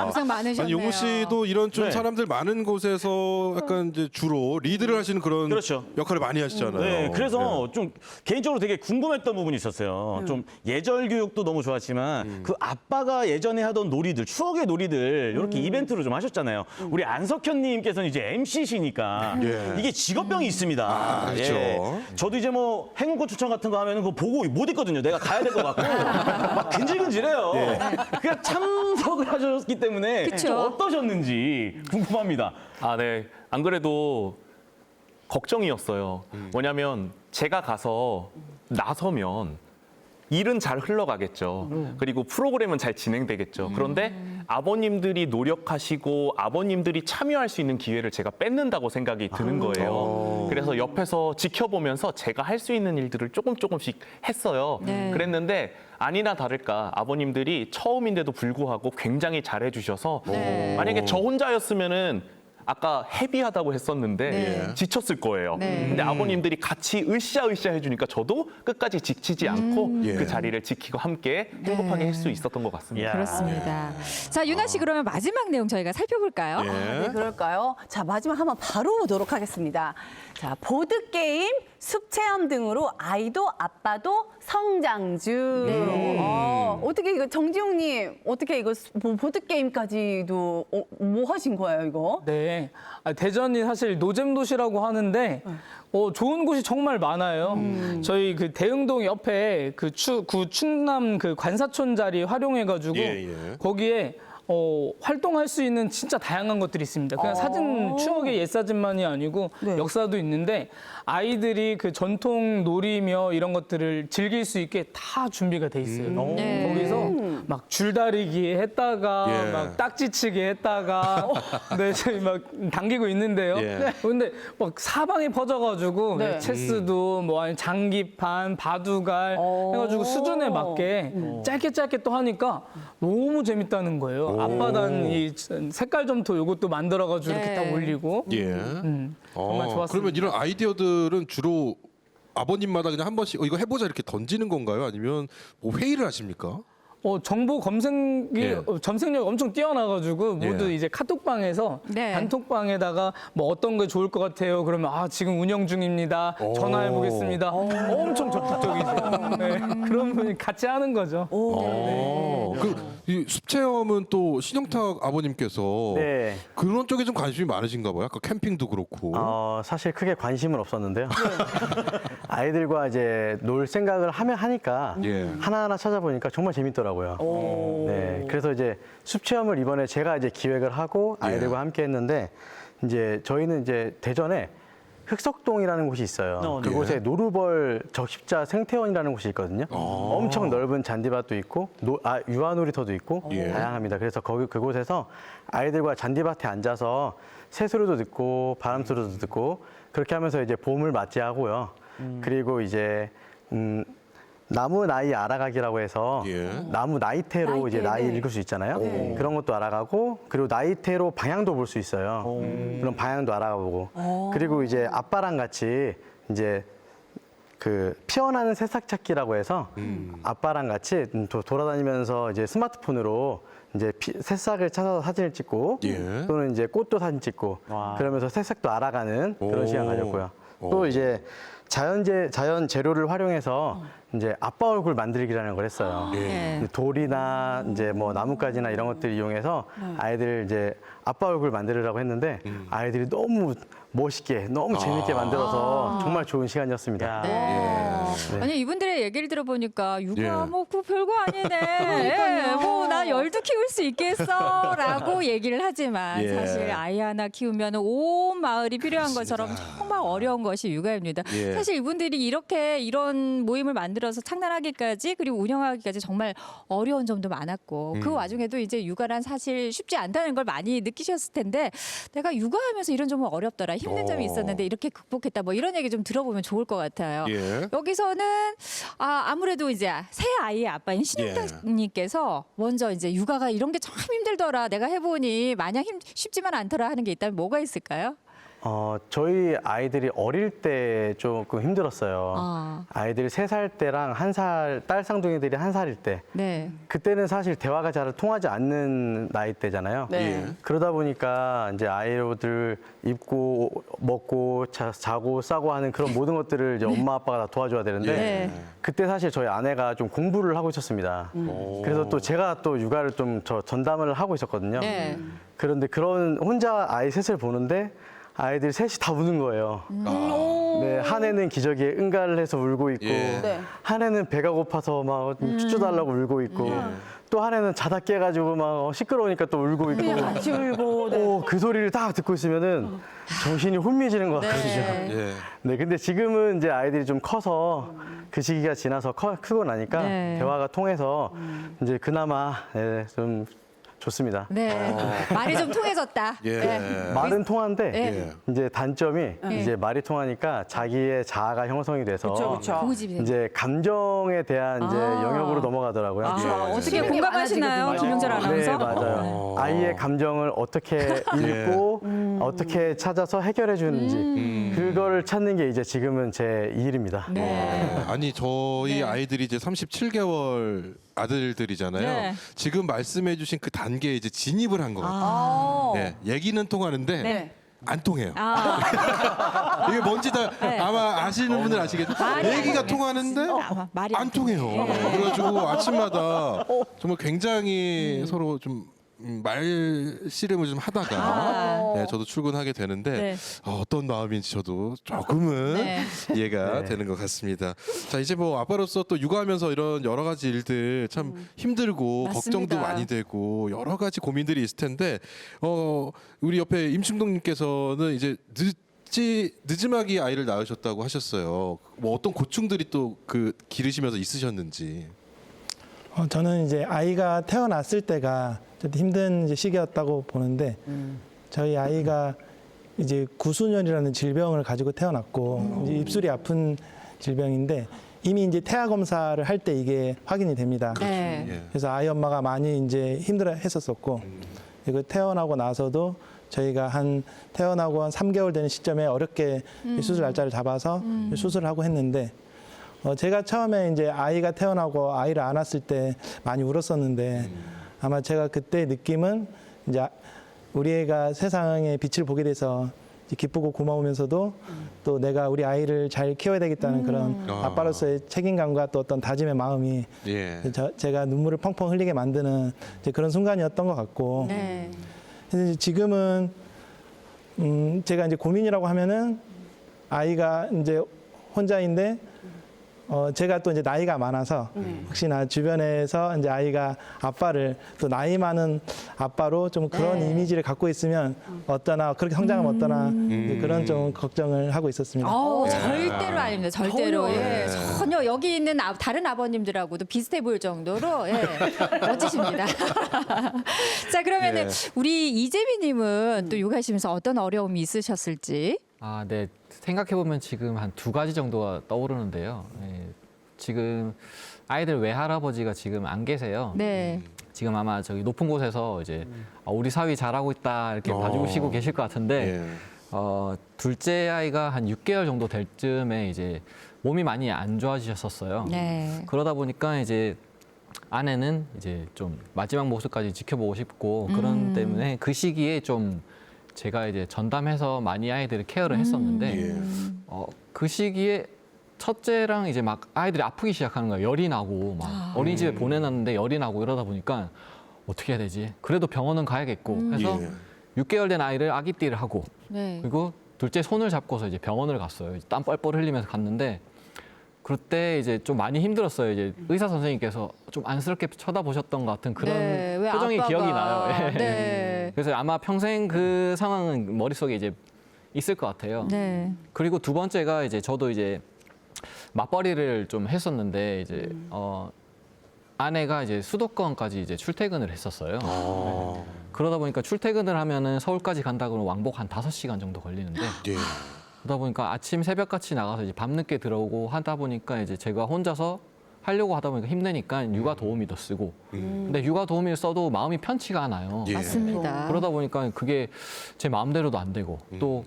고생 많으셨네요. 아니 용우 씨도 이런 좀 네. 사람들 많은 곳에서 약간 이제 주로 리드를 하시는 그런 그렇죠. 역할을 많이 하시잖아요. 네, 그래서 좀 개인적으로 되게 궁금했던 부분이 있었어요. 좀 예절 교육도 너무 좋았지만 그 아빠가 예전에 하던 놀이들, 추억의 놀이들 이렇게 이벤트로 좀 하셨잖아요. 우리 안석현님께서는 이제 MC시니까 예. 이게 직업병이 있습니다. 그렇죠. 저도 이제 뭐 행운꽃 추천 같은 거 하면은 그거 보고 못 있거든요. 내가 가야 될 것 같고 막 근질근질해요. 그냥 참석을 하셨기 때문에 그쵸. 좀 어떠셨는지 궁금합니다. 네. 안 그래도 걱정이었어요. 뭐냐면 제가 가서 나서면 일은 잘 흘러가겠죠. 그리고 프로그램은 잘 진행되겠죠. 그런데 아버님들이 노력하시고 아버님들이 참여할 수 있는 기회를 제가 뺏는다고 생각이 드는 거예요. 그래서 옆에서 지켜보면서 제가 할 수 있는 일들을 조금씩 했어요. 네. 그랬는데 아니나 다를까 아버님들이 처음인데도 불구하고 굉장히 잘해주셔서 네. 만약에 저 혼자였으면은 아까 헤비하다고 했었는데 네. 지쳤을 거예요. 네. 근데 아버님들이 같이 으쌰으쌰 해주니까 저도 끝까지 지치지 않고 예. 그 자리를 지키고 함께 행복하게 할 수 있었던 것 같습니다. 야. 그렇습니다. 자, 유나 씨 그러면 마지막 내용 저희가 살펴볼까요? 예. 네, 그럴까요? 자, 마지막 한번 바로 보도록 하겠습니다. 자, 보드게임, 숲체험 등으로 아이도 아빠도 성장 중. 네. 어떻게 이거 정지용님, 어떻게 이거 보드게임까지도 뭐 하신 거예요, 이거? 네. 대전이 사실 노잼 도시라고 하는데 좋은 곳이 정말 많아요. 저희 그 대흥동 옆에 그 충남 그 관사촌 자리 활용해가지고 예. 거기에 활동할 수 있는 진짜 다양한 것들이 있습니다. 그냥 사진, 추억의 옛사진만이 아니고 네. 역사도 있는데 아이들이 그 전통 놀이며 이런 것들을 즐길 수 있게 다 준비가 돼 있어요. 네. 거기서 막 줄다리기 했다가 예. 막 딱지치기 했다가 네, 저희 막 당기고 있는데요. 예. 근데 막 사방이 퍼져가지고 네. 체스도 뭐 아니 장기판, 바둑알 해가지고 수준에 맞게 짧게 또 하니까 너무 재밌다는 거예요. 앞바단 이 색깔 점토 요것도 만들어가지고 네. 이렇게 딱 올리고 예. 정말 좋았습니다. 그러면 이런 아이디어들은 주로 아버님마다 그냥 한 번씩 이거 해보자 이렇게 던지는 건가요? 아니면 뭐 회의를 하십니까? 정보 검색이 예. 점색력이 엄청 뛰어나가지고 모두 예. 이제 카톡방에서 네. 단톡방에다가 뭐 어떤 게 좋을 것 같아요. 그러면 지금 운영 중입니다. 전화해 보겠습니다. 엄청 적극적이죠. 네. 그런 분이 같이 하는 거죠. 이 숲체험은 또 신영탁 아버님께서 네. 그런 쪽에 좀 관심이 많으신가 봐요. 아까 캠핑도 그렇고. 사실 크게 관심은 없었는데요. 아이들과 이제 놀 생각을 하니까 예. 하나하나 찾아보니까 정말 재밌더라고요. 네, 그래서 이제 숲 체험을 이번에 제가 이제 기획을 하고 아이들과 함께 했는데 이제 저희는 이제 대전에 흑석동이라는 곳이 있어요. 네. 그곳에 노루벌 적십자 생태원이라는 곳이 있거든요. 엄청 넓은 잔디밭도 있고 유아놀이터도 있고 예. 다양합니다. 그래서 그곳에서 아이들과 잔디밭에 앉아서 새소리도 듣고 바람 소리도 듣고 그렇게 하면서 이제 봄을 맞이하고요. 그리고 이제 나무 나이 알아가기라고 해서 예. 나무 나이테로 이제 나이 네. 읽을 수 있잖아요. 그런 것도 알아가고 그리고 나이테로 방향도 볼 수 있어요. 그럼 방향도 알아가보고 그리고 이제 아빠랑 같이 이제 그 피어나는 새싹 찾기라고 해서 아빠랑 같이 돌아다니면서 이제 스마트폰으로 이제 새싹을 찾아서 사진을 찍고 예. 또는 이제 꽃도 사진 찍고 그러면서 새싹도 알아가는 그런 시간 가졌고요. 또 이제 자연 재료를 활용해서 이제 아빠 얼굴 만들기라는 걸 했어요. 예. 돌이나 이제 뭐 나뭇가지나 이런 것들 이용해서 아이들 이제 아빠 얼굴 만들으라고 했는데 아이들이 너무 멋있게 너무 재밌게 만들어서 정말 좋은 시간이었습니다. 네. 아니 이분들의 얘기를 들어보니까 육아 예. 뭐 그 별거 아니네. 뭐나 열도 키울 수 있겠어라고 얘기를 하지만 예. 사실 아이 하나 키우면 온 마을이 필요한 것처럼 정말 어려운 것이 육아입니다. 예. 사실 이분들이 이런 모임을 만들어서 창단하기까지 그리고 운영하기까지 정말 어려운 점도 많았고 그 와중에도 이제 육아란 사실 쉽지 않다는 걸 많이 느끼셨을 텐데 내가 육아하면서 이런 점은 어렵더라 힘든 점이 있었는데 이렇게 극복했다 뭐 이런 얘기 좀 들어보면 좋을 것 같아요. 예. 여기서는 아무래도 이제 새 아이의 아빠인 신영탁님께서 먼저 이제 육아가 이런 게 참 힘들더라 내가 해보니 마냥 쉽지만 않더라 하는 게 있다면 뭐가 있을까요? 저희 아이들이 어릴 때 조금 힘들었어요. 아이들이 3살 때랑 1살, 딸 쌍둥이들이 1살일 때. 네. 그때는 사실 대화가 잘 통하지 않는 나이대잖아요. 네. 그러다 보니까 이제 아이들 입고 먹고 자고 싸고 하는 그런 모든 것들을 이제 엄마 아빠가 다 도와줘야 되는데 네. 그때 사실 저희 아내가 좀 공부를 하고 있었습니다. 그래서 또 제가 또 육아를 좀 전담을 하고 있었거든요. 네. 그런데 그런 혼자 아이 셋을 보는데 아이들 셋이 다 우는 거예요. 네, 한 애는 기저귀에 응가를 해서 울고 있고, 예. 네. 한 애는 배가 고파서 막 쭈쭈달라고 울고 있고, 또 한 애는 자다 깨가지고 막 시끄러우니까 또 울고 있고. 같이 울고. 네. 그 소리를 딱 듣고 있으면은 정신이 혼미해지는 것 같거든요. 예. 네, 근데 지금은 이제 아이들이 좀 커서 그 시기가 지나서 크고 나니까 네. 대화가 통해서 이제 그나마 좀 좋습니다. 네. 말이 좀 통해졌다. 예. 네. 말은 통한데 네. 이제 단점이 네. 이제 말이 통하니까 자기의 자아가 형성이 돼서 그렇죠. 고집이. 이제 감정에 대한 이제 아. 영역으로 넘어가더라고요. 어떻게 네. 공감하시나요, 많아지거든요. 김영철 아나운서? 네, 맞아요. 아이의 감정을 어떻게 읽고 어떻게 찾아서 해결해 주는지 그걸 찾는 게 이제 지금은 제 일입니다. 네. 아니 저희 네. 아이들이 이제 37개월 아들들이잖아요. 네. 지금 말씀해주신 그 단계에 이제 진입을 한 것 같아요. 아. 네, 얘기는 통하는데 네. 안 통해요. 아, 이게 뭔지 다 아마 아시는 분들 아시겠죠. 말이 안 얘기가 통해. 통하는데 아마 말이 안 통해요. 그래가지고 아침마다 정말 굉장히 음. 서로 좀 말 씨름을 좀 하다가 네, 저도 출근하게 되는데 네. 어떤 마음인지 저도 조금은 네. 이해가 되는 것 같습니다. 자 이제 뭐 아빠로서 또 육아하면서 이런 여러 가지 일들 참 힘들고 맞습니다. 걱정도 많이 되고 여러 가지 고민들이 있을 텐데 우리 옆에 임충동님께서는 이제 늦지막이 아이를 낳으셨다고 하셨어요. 뭐 어떤 고충들이 또 그 기르시면서 있으셨는지. 저는 이제 아이가 태어났을 때가 좀 힘든 이제 시기였다고 보는데 저희 아이가 이제 구수년이라는 질병을 가지고 태어났고 이제 입술이 아픈 질병인데 이미 이제 태아 검사를 할 때 이게 확인이 됩니다. 네. 예. 그래서 아이 엄마가 많이 이제 힘들어했었었고 그리고 태어나고 나서도 저희가 태어나고 한 3개월 되는 시점에 어렵게 수술 날짜를 잡아서 수술을 하고 했는데 제가 처음에 이제 아이가 태어나고 아이를 안았을 때 많이 울었었는데 아마 제가 그때 느낌은 이제 우리 애가 세상의 빛을 보게 돼서 이제 기쁘고 고마우면서도 또 내가 우리 아이를 잘 키워야 되겠다는 그런 아빠로서의 책임감과 또 어떤 다짐의 마음이 예. 제가 눈물을 펑펑 흘리게 만드는 이제 그런 순간이었던 것 같고 네. 근데 이제 지금은 제가 이제 고민이라고 하면은 아이가 이제 혼자인데 제가 또 이제 나이가 많아서 혹시나 주변에서 이제 아이가 아빠를 또 나이 많은 아빠로 좀 그런 네. 이미지를 갖고 있으면 어떠나 그렇게 성장하면 어떠나 이제 그런 좀 걱정을 하고 있었습니다. 절대로 아닙니다. 절대로. 예. 전혀 여기 있는 다른 아버님들하고도 비슷해 보일 정도로 멋지십니다. 자, 그러면은 우리 이재민님은 또 육아하시면서 어떤 어려움이 있으셨을지. 아, 네. 생각해보면 지금 한 2가지 정도가 떠오르는데요. 네. 지금 아이들 외할아버지가 지금 안 계세요. 네. 지금 아마 저기 높은 곳에서 이제 우리 사위 잘하고 있다 이렇게 봐주시고 계실 것 같은데 예. 둘째 아이가 한 6개월 정도 될 쯤에 이제 몸이 많이 안 좋아지셨었어요. 네. 그러다 보니까 이제 아내는 이제 좀 마지막 모습까지 지켜보고 싶고 그런 때문에 그 시기에 좀 제가 이제 전담해서 많이 아이들을 케어를 했었는데 그 시기에 첫째랑 이제 막 아이들이 아프기 시작하는 거예요. 열이 나고 막 어린이집에 보내놨는데 열이 나고 이러다 보니까 어떻게 해야 되지? 그래도 병원은 가야겠고 해서 6개월 된 아이를 아기띠를 하고 네. 그리고 둘째 손을 잡고서 이제 병원을 갔어요. 땀 뻘뻘 흘리면서 갔는데 그때 이제 좀 많이 힘들었어요. 이제 의사 선생님께서 좀 안쓰럽게 쳐다보셨던 것 같은 그런 네, 왜 표정이 아빠가. 기억이 나요. 예. 네. 그래서 아마 평생 그 상황은 머릿속에 이제 있을 것 같아요. 네. 그리고 두 번째가 이제 저도 이제 맞벌이를 좀 했었는데 이제 아내가 이제 수도권까지 이제 출퇴근을 했었어요. 네. 그러다 보니까 출퇴근을 하면은 서울까지 간다 그러면 왕복 한 5시간 정도 걸리는데 예. 그러다 보니까 아침 새벽같이 나가서 이제 밤늦게 들어오고 하다 보니까 이제 제가 혼자서 하려고 하다 보니까 힘드니까 육아 도우미도 쓰고 근데 육아 도우미를 써도 마음이 편치가 않아요. 예. 맞습니다. 그러다 보니까 그게 제 마음대로도 안 되고 또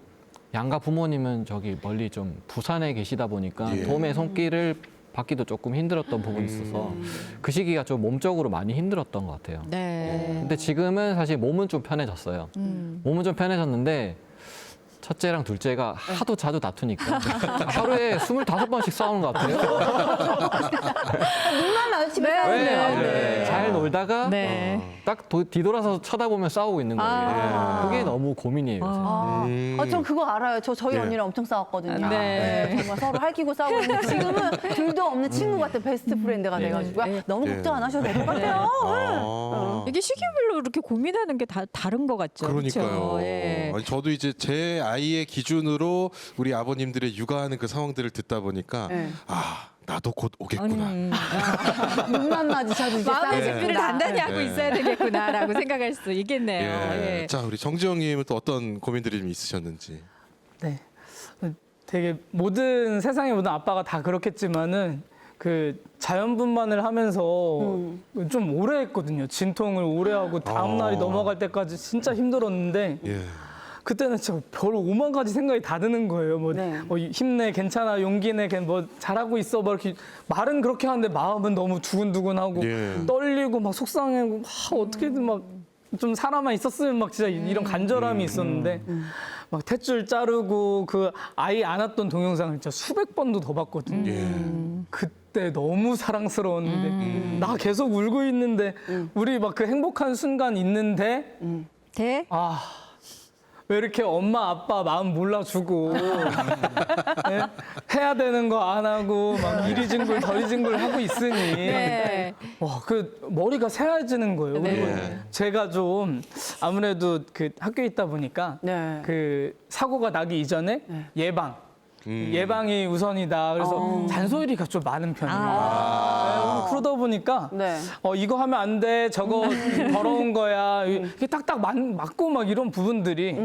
양가 부모님은 저기 멀리 좀 부산에 계시다 보니까 예. 도움의 손길을 받기도 조금 힘들었던 부분이 있어서 그 시기가 좀 몸적으로 많이 힘들었던 것 같아요. 네. 근데 지금은 사실 몸은 좀 편해졌어요. 몸은 좀 편해졌는데 첫째랑 둘째가 하도 자주 다투니까 하루에 25번씩 싸우는 것 같아요. 눈만 마주치면 네. 잘 놀다가 네. 딱 뒤돌아서 쳐다보면 싸우고 있는 거예요. 그게 너무 고민이에요. 요새. 전 그거 알아요. 저희 네. 언니랑 엄청 싸웠거든요. 네. 정말 서로 할기고 싸우고 있는데 지금은 둘도 없는 친구 같은 베스트 프렌드가 돼가지고 너무 걱정 안 하셔도 될 것 같아요. 아. 이게 시기별로 이렇게 고민하는 게 다 다른 것 같죠. 그러니까요. 그렇죠? 예. 아니, 저도 이제 제 아이의 기준으로 우리 아버님들의 육아하는 그 상황들을 듣다 보니까 네. 아 나도 곧 오겠구나. 눈만 마주쳐도 이제 마음의 싸우는구나. 준비를 단단히 하고 네. 있어야 되겠구나라고 생각할 수 있겠네요. 예. 예. 자 우리 정지영님은 또 어떤 고민들이 좀 있으셨는지. 네. 되게 모든 세상의 모든 아빠가 다 그렇겠지만은 그 자연분만을 하면서 좀 오래 했거든요. 진통을 오래 하고 다음 날이 넘어갈 때까지 진짜 힘들었는데 예. 그때는 진짜 별 5만 가지 생각이 다 드는 거예요. 뭐 네. 힘내, 괜찮아, 용기 내, 뭐 잘하고 있어, 뭐 이렇게 말은 그렇게 하는데 마음은 너무 두근두근하고 예. 떨리고 막 속상하고 어떻게든 막 좀 살아만 있었으면 막 진짜 이런 간절함이 있었는데 막 탯줄 자르고 그 아이 안았던 동영상을 진짜 수백 번도 더 봤거든요. 예. 그때 너무 사랑스러웠는데 나 계속 울고 있는데 우리 막 그 행복한 순간 있는데 대? 아, 왜 이렇게 엄마 아빠 마음 몰라주고 네? 해야 되는 거 안 하고 막 이리 징굴 저리 징굴 하고 있으니 네. 와, 그 머리가 새하얘지는 거예요. 그리고 네. 제가 좀 아무래도 그 학교에 있다 보니까 네. 그 사고가 나기 이전에 예방이 우선이다. 그래서 잔소리가 좀 많은 편이에요. 네, 그러다 보니까 네. 이거 하면 안 돼, 저거 더러운 거야. 이게 딱딱 맞고 막 이런 부분들이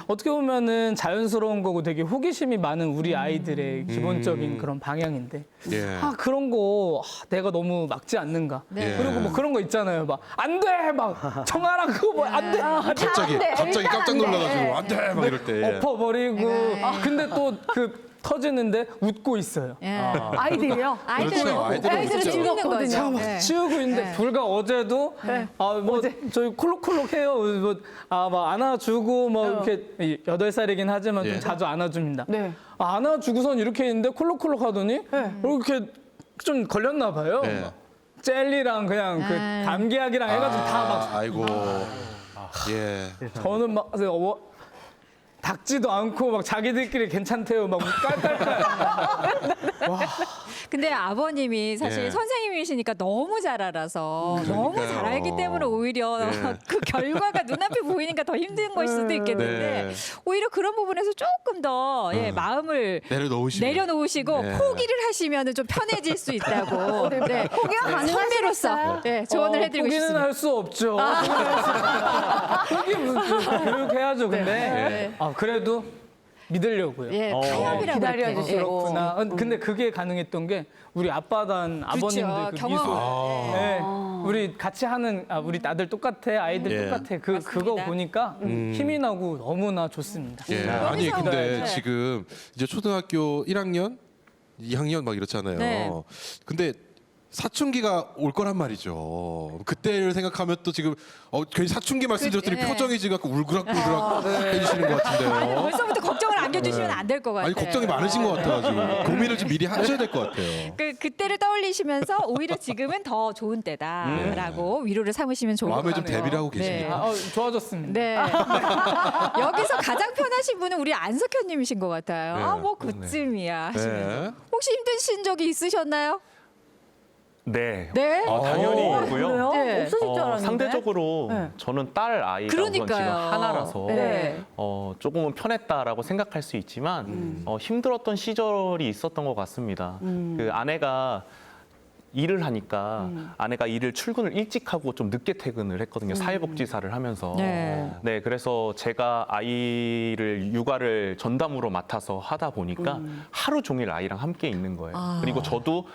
어떻게 보면은 자연스러운 거고 되게 호기심이 많은 우리 아이들의 기본적인 그런 방향인데 예. 그런 거 내가 너무 막지 않는가. 네. 그리고 뭐 그런 거 있잖아요. 막 안 돼, 막 정하라고 뭐 안 돼. 갑자기 안 돼. 갑자기 일단 깜짝 안 돼. 놀라가지고 안돼 막 이럴 때. 엎어버리고. 근데 또 그 터지는데 웃고 있어요. 예. 아이들이요? 그렇죠. 아이들은 아이들은 웃죠. 즐겁거든요. 자, 막 네. 치우고 있는데 네. 불과 어제도 뭐 저희 콜록콜록 해요. 막 안아주고 뭐 이렇게 8살이긴 하지만 예. 좀 자주 안아줍니다. 네. 안아주고선 이렇게 있는데 콜록콜록 하더니 이렇게 좀 걸렸나 봐요. 네. 젤리랑 그냥 그 감기약이랑 해가지고 다 막 아이고. 예. 저는 막 닦지도 않고 막 자기들끼리 괜찮대요. 막 깔깔깔. 근데 아버님이 사실 예. 선생님이시니까 너무 잘 알아서 너무 그러니까요. 잘 알기 때문에 오히려 예. 그 결과가 눈앞에 보이니까 더 힘든 걸 수도 있겠는데 네. 오히려 그런 부분에서 조금 더 마음을 내려놓으시고 네. 포기를 하시면 좀 편해질 수 있다고 네. 포기가 가능하시겠어요? 네, 조언을 해드리고 포기는 싶습니다. 할 수 없죠. 포기 무슨 교육해야죠. 근데 그래도 믿으려고요. 예, 타협이라고 기다려주시고. 그렇구나. 근데 그게 가능했던 게 우리 아빠단 아버님들 그 경험. 미소. 네. 우리 같이 하는 우리 아들 똑같아, 아이들 예. 똑같아. 그거 보니까 힘이 나고 너무나 좋습니다. 예. 아니 여기서 근데 네. 지금 이제 초등학교 1학년, 2학년 막 이렇잖아요. 네. 근데 사춘기가 올 거란 말이죠. 그때를 생각하면 또 지금 괜히 사춘기 말씀드렸더니 예. 표정이 지금 울그락불그락 해주시는 것 같은데요. 벌써부터 걱정을 안겨주시면 안 될 것 같아요. 아니 걱정이 많으신 것 같아가지고 고민을 좀 미리 하셔야 될 것 같아요. 그때를 떠올리시면서 오히려 지금은 더 좋은 때다라고 위로를 삼으시면 좋을 것 마음에 같아요. 좀 대비를 하고 계십니다. 좋아졌습니다. 네. 여기서 가장 편하신 분은 우리 안석현님이신 것 같아요. 네. 아, 뭐 그쯤이야 하시면서. 네. 혹시 힘드신 적이 있으셨나요? 네. 네. 당연히 있고요. 그래요? 네. 없으실 줄 알았는데. 상대적으로 네. 저는 딸 아이가 우선 지금 그러니까요. 하나라서 네. 조금은 편했다라고 생각할 수 있지만 힘들었던 시절이 있었던 것 같습니다. 그 아내가 일을 하니까 아내가 일을 출근을 일찍 하고 좀 늦게 퇴근을 했거든요. 사회복지사를 하면서. 네. 네, 그래서 제가 아이를 육아를 전담으로 맡아서 하다 보니까 하루 종일 아이랑 함께 있는 거예요. 그리고 저도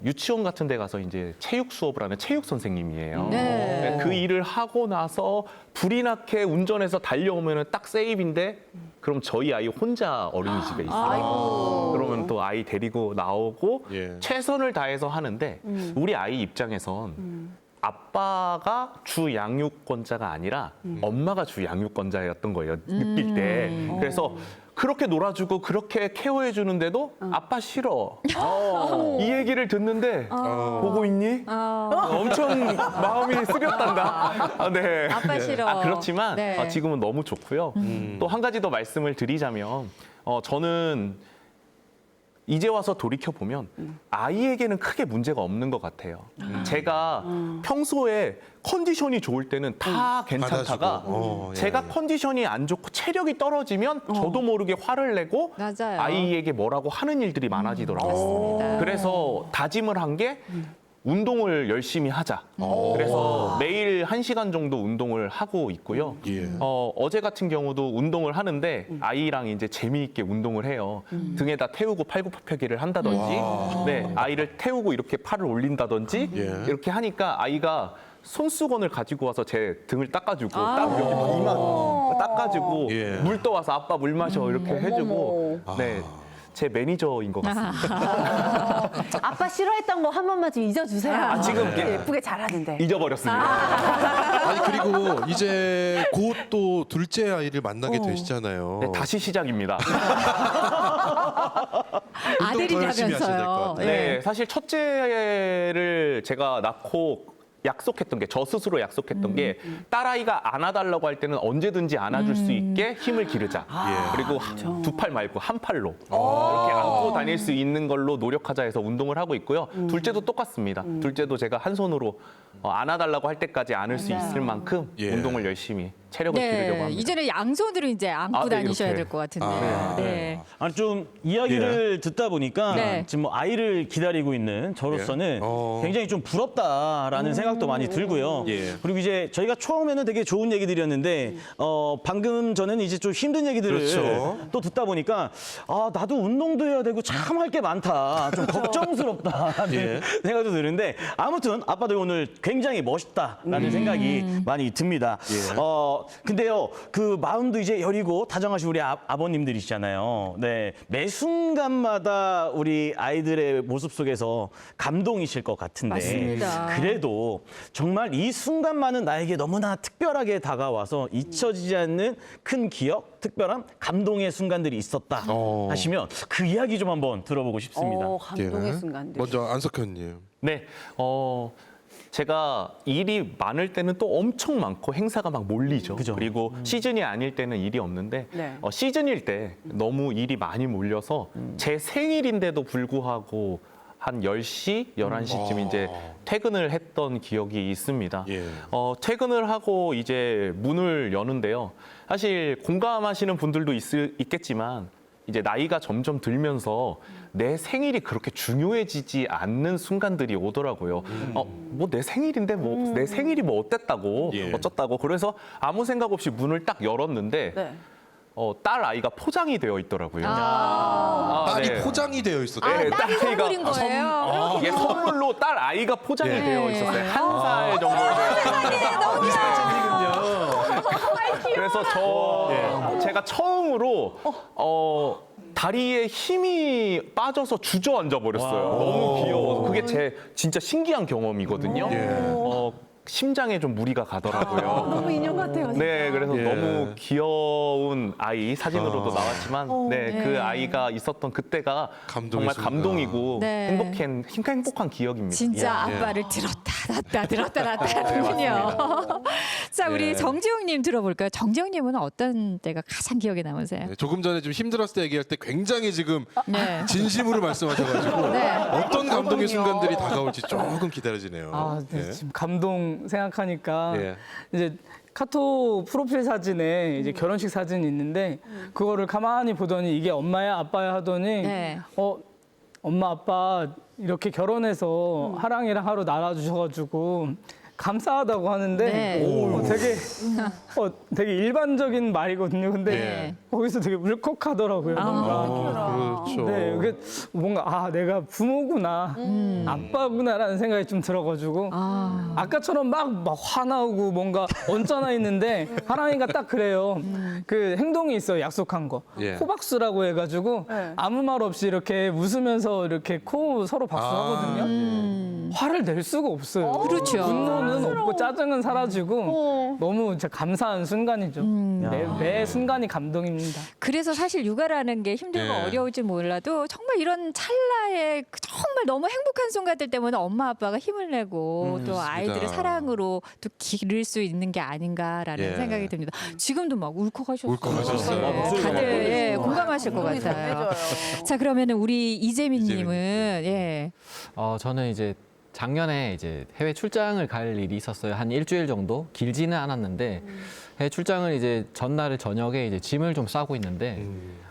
유치원 같은 데 가서 이제 체육 수업을 하는 체육 선생님이에요. 네. 그 일을 하고 나서 불이 나게 운전해서 달려오면 딱 세이브인데 그럼 저희 아이 혼자 어린이집에 있어요. 그러면 또 아이 데리고 나오고 예. 최선을 다해서 하는데 우리 아이 입장에선 아빠가 주 양육권자가 아니라 엄마가 주 양육권자였던 거예요. 느낄 때. 그래서 그렇게 놀아주고 그렇게 케어해 주는데도 아빠 싫어. 이 얘기를 듣는데 보고 있니? 엄청 마음이 쓰렸단다. 네. 아빠 싫어. 그렇지만 네. 지금은 너무 좋고요. 또 한 가지 더 말씀을 드리자면 저는 이제 와서 돌이켜 보면 아이에게는 크게 문제가 없는 것 같아요. 제가 평소에 컨디션이 좋을 때는 다 괜찮다가 받아주고. 제가 컨디션이 안 좋고 체력이 떨어지면 저도 모르게 화를 내고 맞아요. 아이에게 뭐라고 하는 일들이 많아지더라고요. 맞습니다. 그래서 다짐을 한 게 운동을 열심히 하자. 그래서 매일 1시간 정도 운동을 하고 있고요. 예. 어제 같은 경우도 운동을 하는데 아이랑 이제 재미있게 운동을 해요. 등에다 태우고 팔굽혀펴기를 한다든지, 네, 아이를 태우고 이렇게 팔을 올린다든지 예. 이렇게 하니까 아이가 손수건을 가지고 와서 제 등을 닦아주고 딱 여기 이만 닦아주고 예. 물 떠와서 아빠 물 마셔 이렇게 해주고 네. 제 매니저인 것 같습니다. 아빠 싫어했던 거 한 번만 좀 잊어주세요. 지금 예쁘게 잘하는데. 잊어버렸습니다. 아니 그리고 이제 곧 또 둘째 아이를 만나게 되시잖아요. 네, 다시 시작입니다. 운동 더 열심히 하셔야 될 것 아들이라면서요. 같아요. 네, 사실 첫째를 제가 낳고 약속했던 게 저 스스로 약속했던 게 딸아이가 안아달라고 할 때는 언제든지 안아줄 수 있게 힘을 기르자. 그리고 두 팔 말고 한 팔로 이렇게 안고 다닐 수 있는 걸로 노력하자 해서 운동을 하고 있고요. 둘째도 똑같습니다. 둘째도 제가 한 손으로 안아달라고 할 때까지 안을 수 있을 만큼 예. 운동을 열심히 체력을 기르려고 네, 합니다. 이제는 양손으로 이제 안고 네, 다니셔야 이렇게. 될 것 같은데. 네. 아니 좀 이야기를 듣다 보니까 네. 지금 뭐 아이를 기다리고 있는 저로서는 예. 굉장히 좀 부럽다라는 생각도 많이 들고요. 예. 그리고 이제 저희가 처음에는 되게 좋은 얘기들이었는데 방금 전에는 이제 좀 힘든 얘기들을 그렇죠. 또 듣다 보니까 나도 운동도 해야 되고 참 할 게 많다. 좀 걱정스럽다라는 예. 생각도 드는데 아무튼 아빠들 오늘 굉장히 멋있다라는 생각이 많이 듭니다. 예. 근데요, 그 마음도 이제 여리고 다정하신 우리 아버님들이시잖아요. 네. 매 순간마다 우리 아이들의 모습 속에서 감동이실 것 같은데. 맞습니다. 그래도 정말 이 순간만은 나에게 너무나 특별하게 다가와서 잊혀지지 않는 큰 기억, 특별한 감동의 순간들이 있었다 하시면 그 이야기 좀 한번 들어보고 싶습니다. 감동의 예. 순간들. 먼저 안석현님. 네, 제가 일이 많을 때는 또 엄청 많고 행사가 막 몰리죠. 그죠. 그리고 시즌이 아닐 때는 일이 없는데 네. 시즌일 때 너무 일이 많이 몰려서 제 생일인데도 불구하고 한 10시, 11시쯤 이제 퇴근을 했던 기억이 있습니다. 예. 퇴근을 하고 이제 문을 여는데요. 사실 공감하시는 분들도 있겠지만 이제 나이가 점점 들면서 내 생일이 그렇게 중요해지지 않는 순간들이 오더라고요. 뭐 내 생일인데 뭐 내 생일이 뭐 어땠다고 예. 어쩌다고 그래서 아무 생각 없이 문을 딱 열었는데 네. 딸 아이가 포장이 되어 있더라고요. 딸이 네. 포장이 되어 있었대요. 네, 딸이 딸 아이가 선물인 거예요. 이게 선물로 딸 아이가 포장이 예. 되어 있었어요. 1살 정도 그래서 제가 처음으로 다리에 힘이 빠져서 주저앉아 버렸어요. 너무 귀여워서 그게 제 진짜 신기한 경험이거든요. 심장에 좀 무리가 가더라고요. 너무 인형 같아요. 진짜. 네, 그래서 예. 너무 귀여운 아이 사진으로도 나왔지만, 네, 네. 그 아이가 있었던 그때가 감동의 정말 순간. 감동이고 네. 행복한 기억입니다. 진짜 예. 아빠를 들었다 놨다 하는군요. 자, 우리 예. 정지용님 들어볼까요? 정지용님은 어떤 때가 가장 기억에 남으세요? 네, 조금 전에 좀 힘들었을 때 얘기할 때 굉장히 지금 네. 진심으로 말씀하셔가지고 네. 어떤 감동의 순간들이 다가올지 조금 기다려지네요. 네, 예. 지금 감동 생각하니까 예. 이제 카톡 프로필 사진에 이제 결혼식 사진이 있는데 그거를 가만히 보더니 이게 엄마야 아빠야 하더니 네. 엄마 아빠 이렇게 결혼해서 하랑이랑 하루 날아주셔가지고 감사하다고 하는데 네. 되게 일반적인 말이거든요. 근데 네. 거기서 되게 울컥하더라고요. 뭔가. 그렇죠. 네, 그게 뭔가 내가 부모구나, 아빠구나라는 생각이 좀 들어가지고 아까처럼 막 화나고 뭔가 언짢아 있는데 하랑이가 딱 그래요. 그 행동이 있어요, 약속한 거. 예. 코박수라고 해가지고 네. 아무 말 없이 이렇게 웃으면서 이렇게 코 서로 박수하거든요. 화를 낼 수가 없어요. 그렇죠. 분노는 없고 짜증은 사라지고 너무 진짜 감사한 순간이죠. 매 순간이 감동입니다. 그래서 사실 육아라는 게 힘들고 예. 어려울지 몰라도 정말 이런 찰나의 정말 너무 행복한 순간들 때문에 엄마 아빠가 힘을 내고 또 맞습니다. 아이들을 사랑으로 또 기를 수 있는 게 아닌가라는 예. 생각이 듭니다. 지금도 막 울컥하셨어요. 울컥하셨어요. 네, 목소리가 다들 막 예, 공감하실 것 같아요. 자, 그러면은 우리 이재민님은 예. 저는 이제 작년에 이제 해외 출장을 갈 일이 있었어요. 한 일주일 정도 길지는 않았는데 해외 출장을 이제 전날 저녁에 이제 짐을 좀 싸고 있는데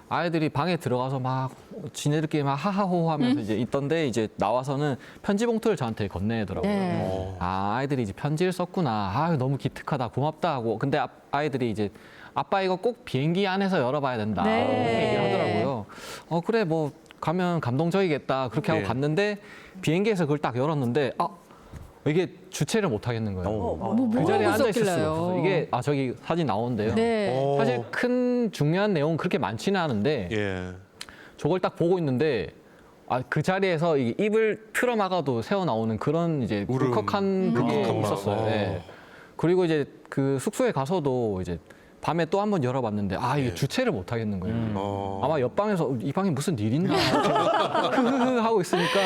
아이들이 방에 들어가서 막 지네들끼리 막 하하호호하면서 이제 있던데 이제 나와서는 편지 봉투를 저한테 건네더라고요. 네. 아이들이 이제 편지를 썼구나. 너무 기특하다, 고맙다 하고. 근데 아이들이 이제 아빠 이거 꼭 비행기 안에서 열어봐야 된다. 네. 이렇게 얘기를 하더라고요. 그래 뭐 가면 감동적이겠다. 그렇게 하고 네. 갔는데 비행기에서 그걸 딱 열었는데 이게 주체를 못 하겠는 거예요. 그 자리에 앉아 있을 수가 없어서 이게 저기 사진 나오는데요. 네. 사실 큰 중요한 내용은 그렇게 많지는 않은데 예. 저걸 딱 보고 있는데 그 자리에서 이 입을 틀어 막아도 새어 나오는 그런 이제 울음. 울컥한 그게 울컥한 있었어요. 마음. 네. 그리고 이제 그 숙소에 가서도 이제 밤에 또 한 번 열어봤는데 이게 예. 주체를 못 하겠는 거예요. 아마 옆방에서 이 방에 무슨 일 있나 흐흐흐 하고 있으니까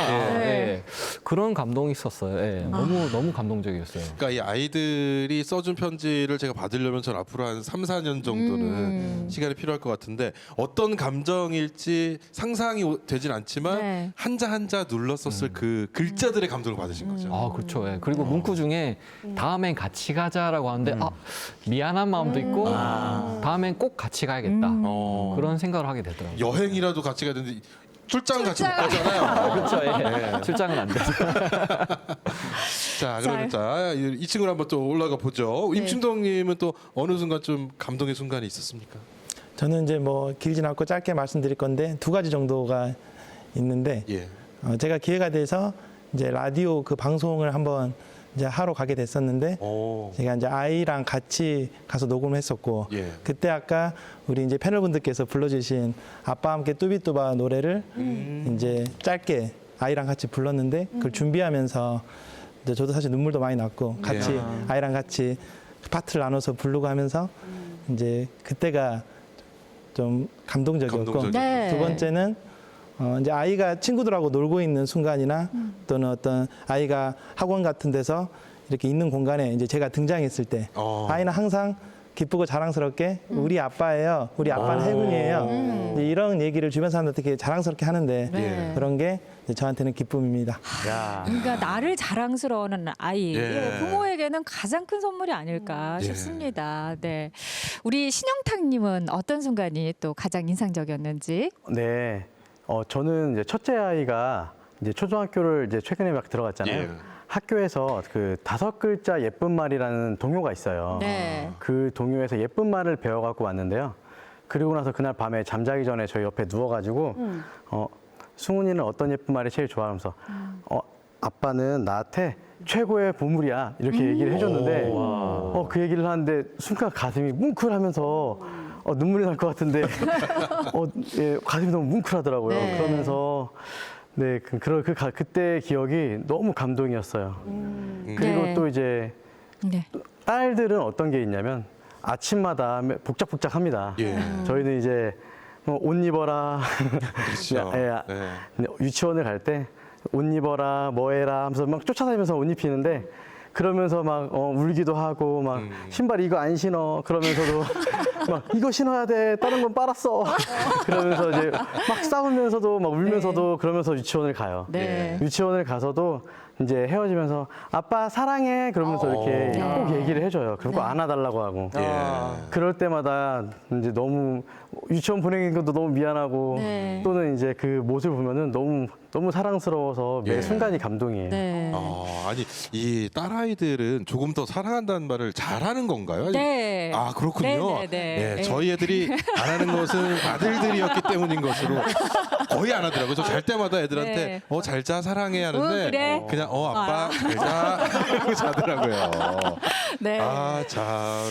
예. 그런 감동이 있었어요. 예. 너무 감동적이었어요. 그러니까 이 아이들이 써준 편지를 제가 받으려면 전 앞으로 한 3, 4년 정도는 시간이 필요할 것 같은데 어떤 감정일지 상상이 되진 않지만 네. 한자 한자 눌렀었을 그 글자들의 감동을 받으신 거죠. 그렇죠. 예. 그리고 문구 중에 다음엔 같이 가자라고 하는데 미안한 마음도 있고 다음엔 꼭 같이 가야겠다. 그런 생각을 하게 되더라고요. 여행이라도 같이 가야 되는데 출장 같이 못 가잖아요. 그렇죠. 예. 출장은 안 되죠. 자, 그러면 이 친구를 한번 또 올라가 보죠. 임춘동님은 또 어느 순간 좀 감동의 순간이 있었습니까? 저는 이제 뭐 길진 않고 짧게 말씀드릴 건데 2가지 정도가 있는데 예. 제가 기회가 돼서 이제 라디오 그 방송을 한번 이제 하러 가게 됐었는데 제가 이제 아이랑 같이 가서 녹음을 했었고 예. 그때 아까 우리 이제 패널분들께서 불러주신 아빠 함께 뚜비뚜바 노래를 이제 짧게 아이랑 같이 불렀는데 그걸 준비하면서 이제 저도 사실 눈물도 많이 났고 같이 아이랑 같이 파트를 나눠서 부르고 하면서 이제 그때가 좀 감동적이었고 네. 두 번째는 이제 아이가 친구들하고 놀고 있는 순간이나 또는 어떤 아이가 학원 같은 데서 이렇게 있는 공간에 이제 제가 등장했을 때 아이는 항상 기쁘고 자랑스럽게 우리 아빠예요. 우리 아빠는 해군이에요. 이제 이런 얘기를 주변 사람들한테 되게 자랑스럽게 하는데 네. 그런 게 이제 저한테는 기쁨입니다. 그러니까 나를 자랑스러워하는 아이 예. 부모에게는 가장 큰 선물이 아닐까 싶습니다. 네, 우리 신영탁님은 어떤 순간이 또 가장 인상적이었는지? 네. 저는 이제 첫째 아이가 이제 초등학교를 이제 최근에 막 들어갔잖아요. 예. 학교에서 그 5글자 예쁜 말이라는 동요가 있어요. 네. 그 동요에서 예쁜 말을 배워갖고 왔는데요. 그리고 나서 그날 밤에 잠자기 전에 저희 옆에 누워가지고 승훈이는 어떤 예쁜 말이 제일 좋아하면서 아빠는 나한테 최고의 보물이야 이렇게 얘기를 해줬는데 그 얘기를 하는데 순간 가슴이 뭉클하면서 눈물이 날 것 같은데 예, 가슴이 너무 뭉클하더라고요. 네. 그러면서 네, 그때 기억이 너무 감동이었어요. 그리고 네. 또 이제 네. 딸들은 어떤 게 있냐면 아침마다 복작복작합니다. 예. 저희는 이제 옷 입어라. 그렇죠. 예, 네. 유치원을 갈 때 옷 입어라, 뭐 해라 하면서 막 쫓아다니면서 옷 입히는데 그러면서 막 울기도 하고 막 신발 이거 안 신어 그러면서도 막 이거 신어야 돼 다른 건 빨았어 그러면서 이제 막 싸우면서도 막 울면서도 그러면서 유치원을 가요. 네. 유치원을 가서도 이제 헤어지면서 아빠 사랑해 그러면서 이렇게 꼭 얘기를 해줘요. 그리고 안아달라고 하고. 그럴 때마다 이제 너무 유치원 보내는 것도 너무 미안하고 네. 또는 이제 그 모습을 보면은 너무 사랑스러워서 매 예. 순간이 감동이에요. 네. 아니 이 딸아이들은 조금 더 사랑한다는 말을 잘하는 건가요? 아니, 네. 아 그렇군요. 네, 네, 네. 네, 저희 애들이 안 하는 것은 아들들이었기 때문인 것으로 거의 안 하더라고요. 저 잘 때마다 애들한테 네. 잘 자 사랑해 하는데 그래. 그냥 아빠 잘자 이러고 자더라고요. 네. 아, 참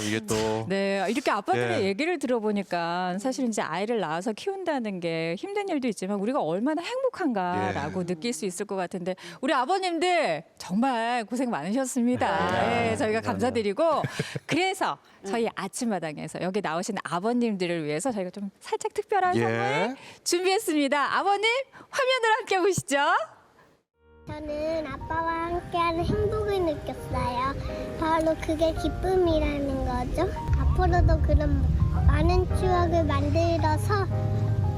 이게 또 네, 이렇게 아빠들의 예. 얘기를 들어보니까 사실 이제 아이를 낳아서 키운다는 게 힘든 일도 있지만 우리가 얼마나 행복한가라고 느낄 수 있을 것 같은데 우리 아버님들 정말 고생 많으셨습니다. 예, 저희가 감사드리고 그래서 저희 아침마당에서 여기 나오신 아버님들을 위해서 저희가 좀 살짝 특별한 예. 선물 준비했습니다. 아버님 화면을 함께 보시죠. 저는 아빠와 함께하는 행복을 느꼈어요. 바로 그게 기쁨이라는 거죠. 앞으로도 그런 많은 추억을 만들어서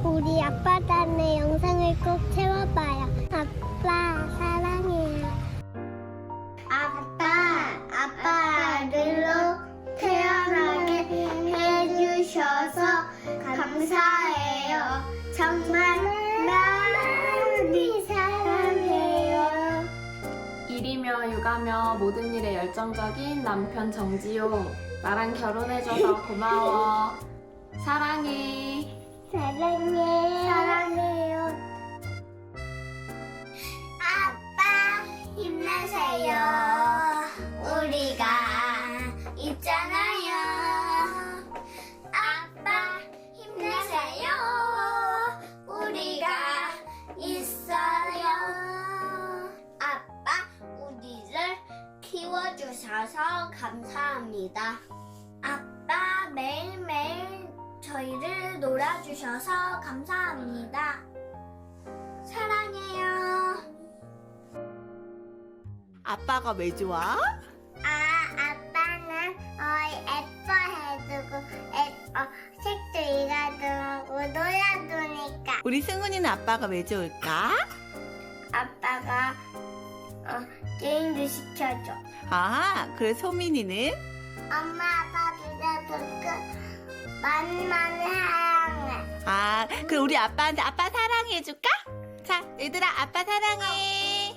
우리 아빠단의 영상을 꼭 채워봐요. 아빠 사랑해요. 아빠 아들로 태어나게 해주셔서 감사해요. 정말 많이 사랑해요. 일이며 육아며 모든 일에 열정적인 남편 정지용. 나랑 결혼해줘서 고마워. 사랑해. 사랑해요. 아빠 힘내세요. 우리가 있잖아요. 아빠 힘내세요. 우리가 있어요. 아빠 우리를 키워주셔서 감사합니다. 아빠 매일매일 저희를 놀아주셔서 감사합니다. 사랑해요. 아빠가 왜 좋아? 아빠는 예뻐해주고 책도 읽어주고 놀아주니까. 우리 승훈이는 아빠가 왜 좋을까? 아빠가 게임도 시켜줘. 아, 그래 소민이는? 엄마 아빠 빌려줄게. 많이 사랑해. 아, 그럼 우리 아빠한테 아빠 사랑해줄까? 자, 얘들아 아빠 사랑해.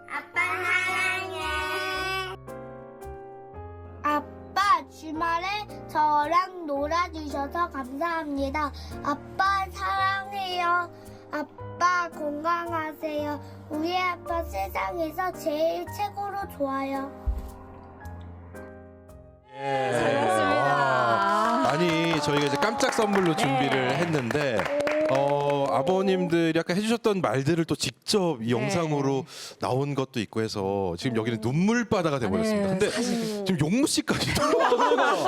아빠 사랑해. 아빠 주말에 저랑 놀아주셔서 감사합니다. 아빠 사랑해요. 아빠 건강하세요. 우리 아빠 세상에서 제일 최고로 좋아요. 잘 봤습니다. 아니 저희가 이제 깜짝 선물로 준비를 했는데 아버님들이 아까 해주셨던 말들을 또 직접 이 영상으로 나온 것도 있고 해서 지금 여기는 눈물바다가 돼버렸습니다. 근데 지금 용무 씨까지도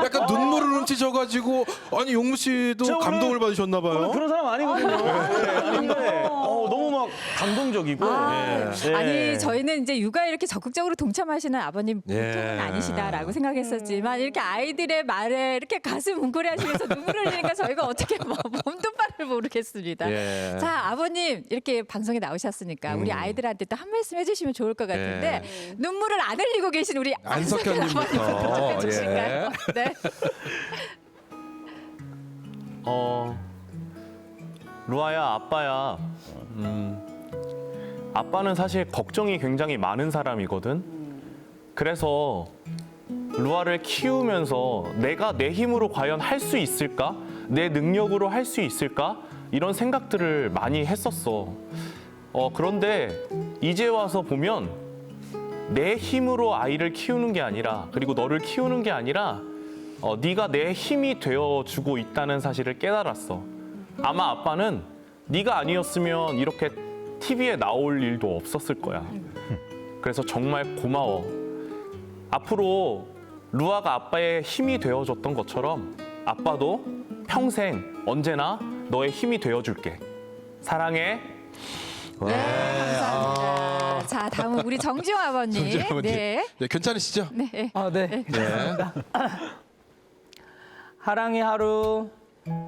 약간 눈물을 훔치셔가지고 아니 용무 씨도 저 오늘- 감동을 받으셨나 봐요. 그런 사람 아니거든요. 네, 아닌데 너무 막 감동적이고. 네. 아니 저희는 이제 육아에 이렇게 적극적으로 동참하시는 아버님 예. 보통은 아니시다라고 생각했었지만 이렇게 아이들의 말에 이렇게 가슴 뭉클해하시면서 눈물을 흘리니까 저희가 어떻게 몸도 바를 모르겠습니다. 예. 자 아버님 이렇게 방송에 나오셨으니까 우리 아이들한테 또 한 말씀 해주시면 좋을 것 같은데 눈물을 안 흘리고 계신 우리 안석현님부터. 아버님부터 좀 해주실까요? 예. 네. 루아야, 아빠야. 아빠는 사실 걱정이 굉장히 많은 사람이거든. 그래서 루아를 키우면서 내가 내 힘으로 과연 할 수 있을까? 내 능력으로 할 수 있을까? 이런 생각들을 많이 했었어. 그런데 이제 와서 보면 내 힘으로 아이를 키우는 게 아니라, 그리고 너를 키우는 게 아니라 네가 내 힘이 되어주고 있다는 사실을 깨달았어. 아마 아빠는 네가 아니었으면 이렇게 TV에 나올 일도 없었을 거야. 그래서 정말 고마워. 앞으로 루아가 아빠의 힘이 되어줬던 것처럼 아빠도 평생 언제나 너의 힘이 되어줄게. 사랑해. 네, 감사합니다. 자, 다음은 우리 정지용 아버님. 정지용 아버님. 네. 네, 괜찮으시죠? 네. 네. 하랑이 하루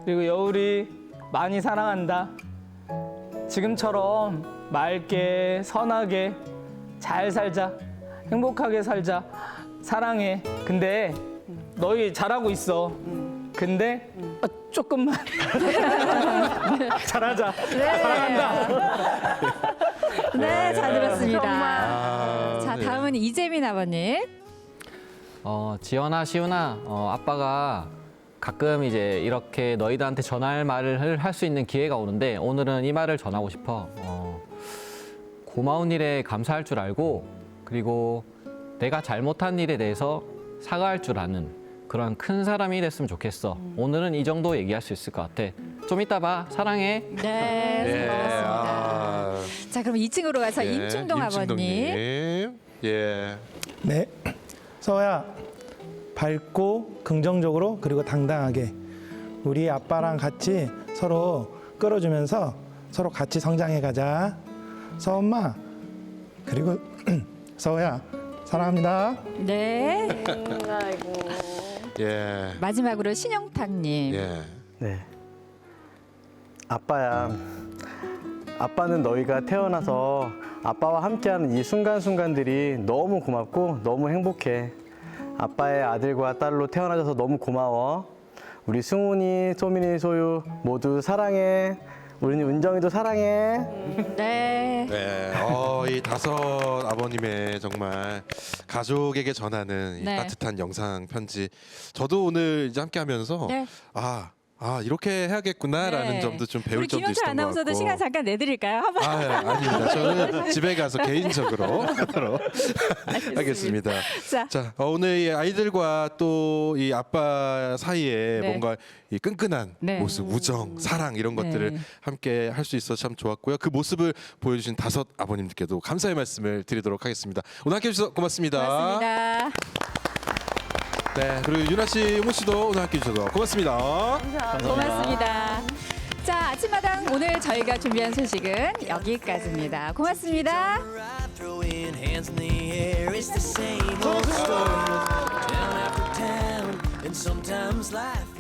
그리고 여울이 많이 사랑한다. 지금처럼 맑게 선하게 잘 살자. 행복하게 살자. 사랑해. 근데 너희 잘하고 있어. 근데 조금만 잘하자. 사랑한다. 네, 잘 들었습니다. 아, 자, 네. 다음은 이재민 아버님. 지연아, 시훈아, 아빠가 가끔 이제 이렇게 너희들한테 전할 말을 할 수 있는 기회가 오는데 오늘은 이 말을 전하고 싶어. 고마운 일에 감사할 줄 알고 그리고 내가 잘못한 일에 대해서 사과할 줄 아는 그런 큰 사람이 됐으면 좋겠어. 오늘은 이 정도 얘기할 수 있을 것 같아. 좀 이따 봐. 사랑해. 네, 예. 반갑습니다. 아, 자, 그럼 2층으로 가서 예, 임충동 아버님. 임충동님. 예. 네. 서호야, 밝고 긍정적으로 그리고 당당하게 우리 아빠랑 같이 서로 끌어주면서 서로 같이 성장해 가자. 서엄마, 그리고 서호야, 사랑합니다. 네. 아이고. 예. 마지막으로 신영탁님. 예. 네. 아빠야. 아빠는 너희가 태어나서 아빠와 함께하는 이 순간순간들이 너무 고맙고 너무 행복해. 아빠의 아들과 딸로 태어나줘서 너무 고마워. 우리 승훈이, 소민이, 소유 모두 사랑해. 우리 은정이도 사랑해. 네. 네, 이 5 아버님의 정말 가족에게 전하는 이 네. 따뜻한 영상 편지. 저도 오늘 이제 함께하면서 네. 이렇게 해야겠구나라는 네. 점도 좀 배울 우리 점도 김현철 있었던 것 같고. 아나운서도 시간 잠깐 내드릴까요? 한번. 아닙니다. 저는 집에 가서 개인적으로 하도록 하겠습니다. 자. 오늘 이 아이들과 또 이 아빠 사이에 네. 뭔가 이 끈끈한 네. 모습, 우정, 사랑 이런 것들을 네. 함께 할 수 있어서 참 좋았고요. 그 모습을 보여주신 5 아버님들께도 감사의 말씀을 드리도록 하겠습니다. 오늘 함께 해주셔서 고맙습니다. 고맙습니다. 네, 그리고 유나 씨, 용우 씨도 오늘 함께 해주셔서 고맙습니다. 고맙습니다. 자, 아침마당 오늘 저희가 준비한 소식은 여기까지입니다. 고맙습니다. Throwing hands in the air, it's the same old story. Town after town, and sometimes life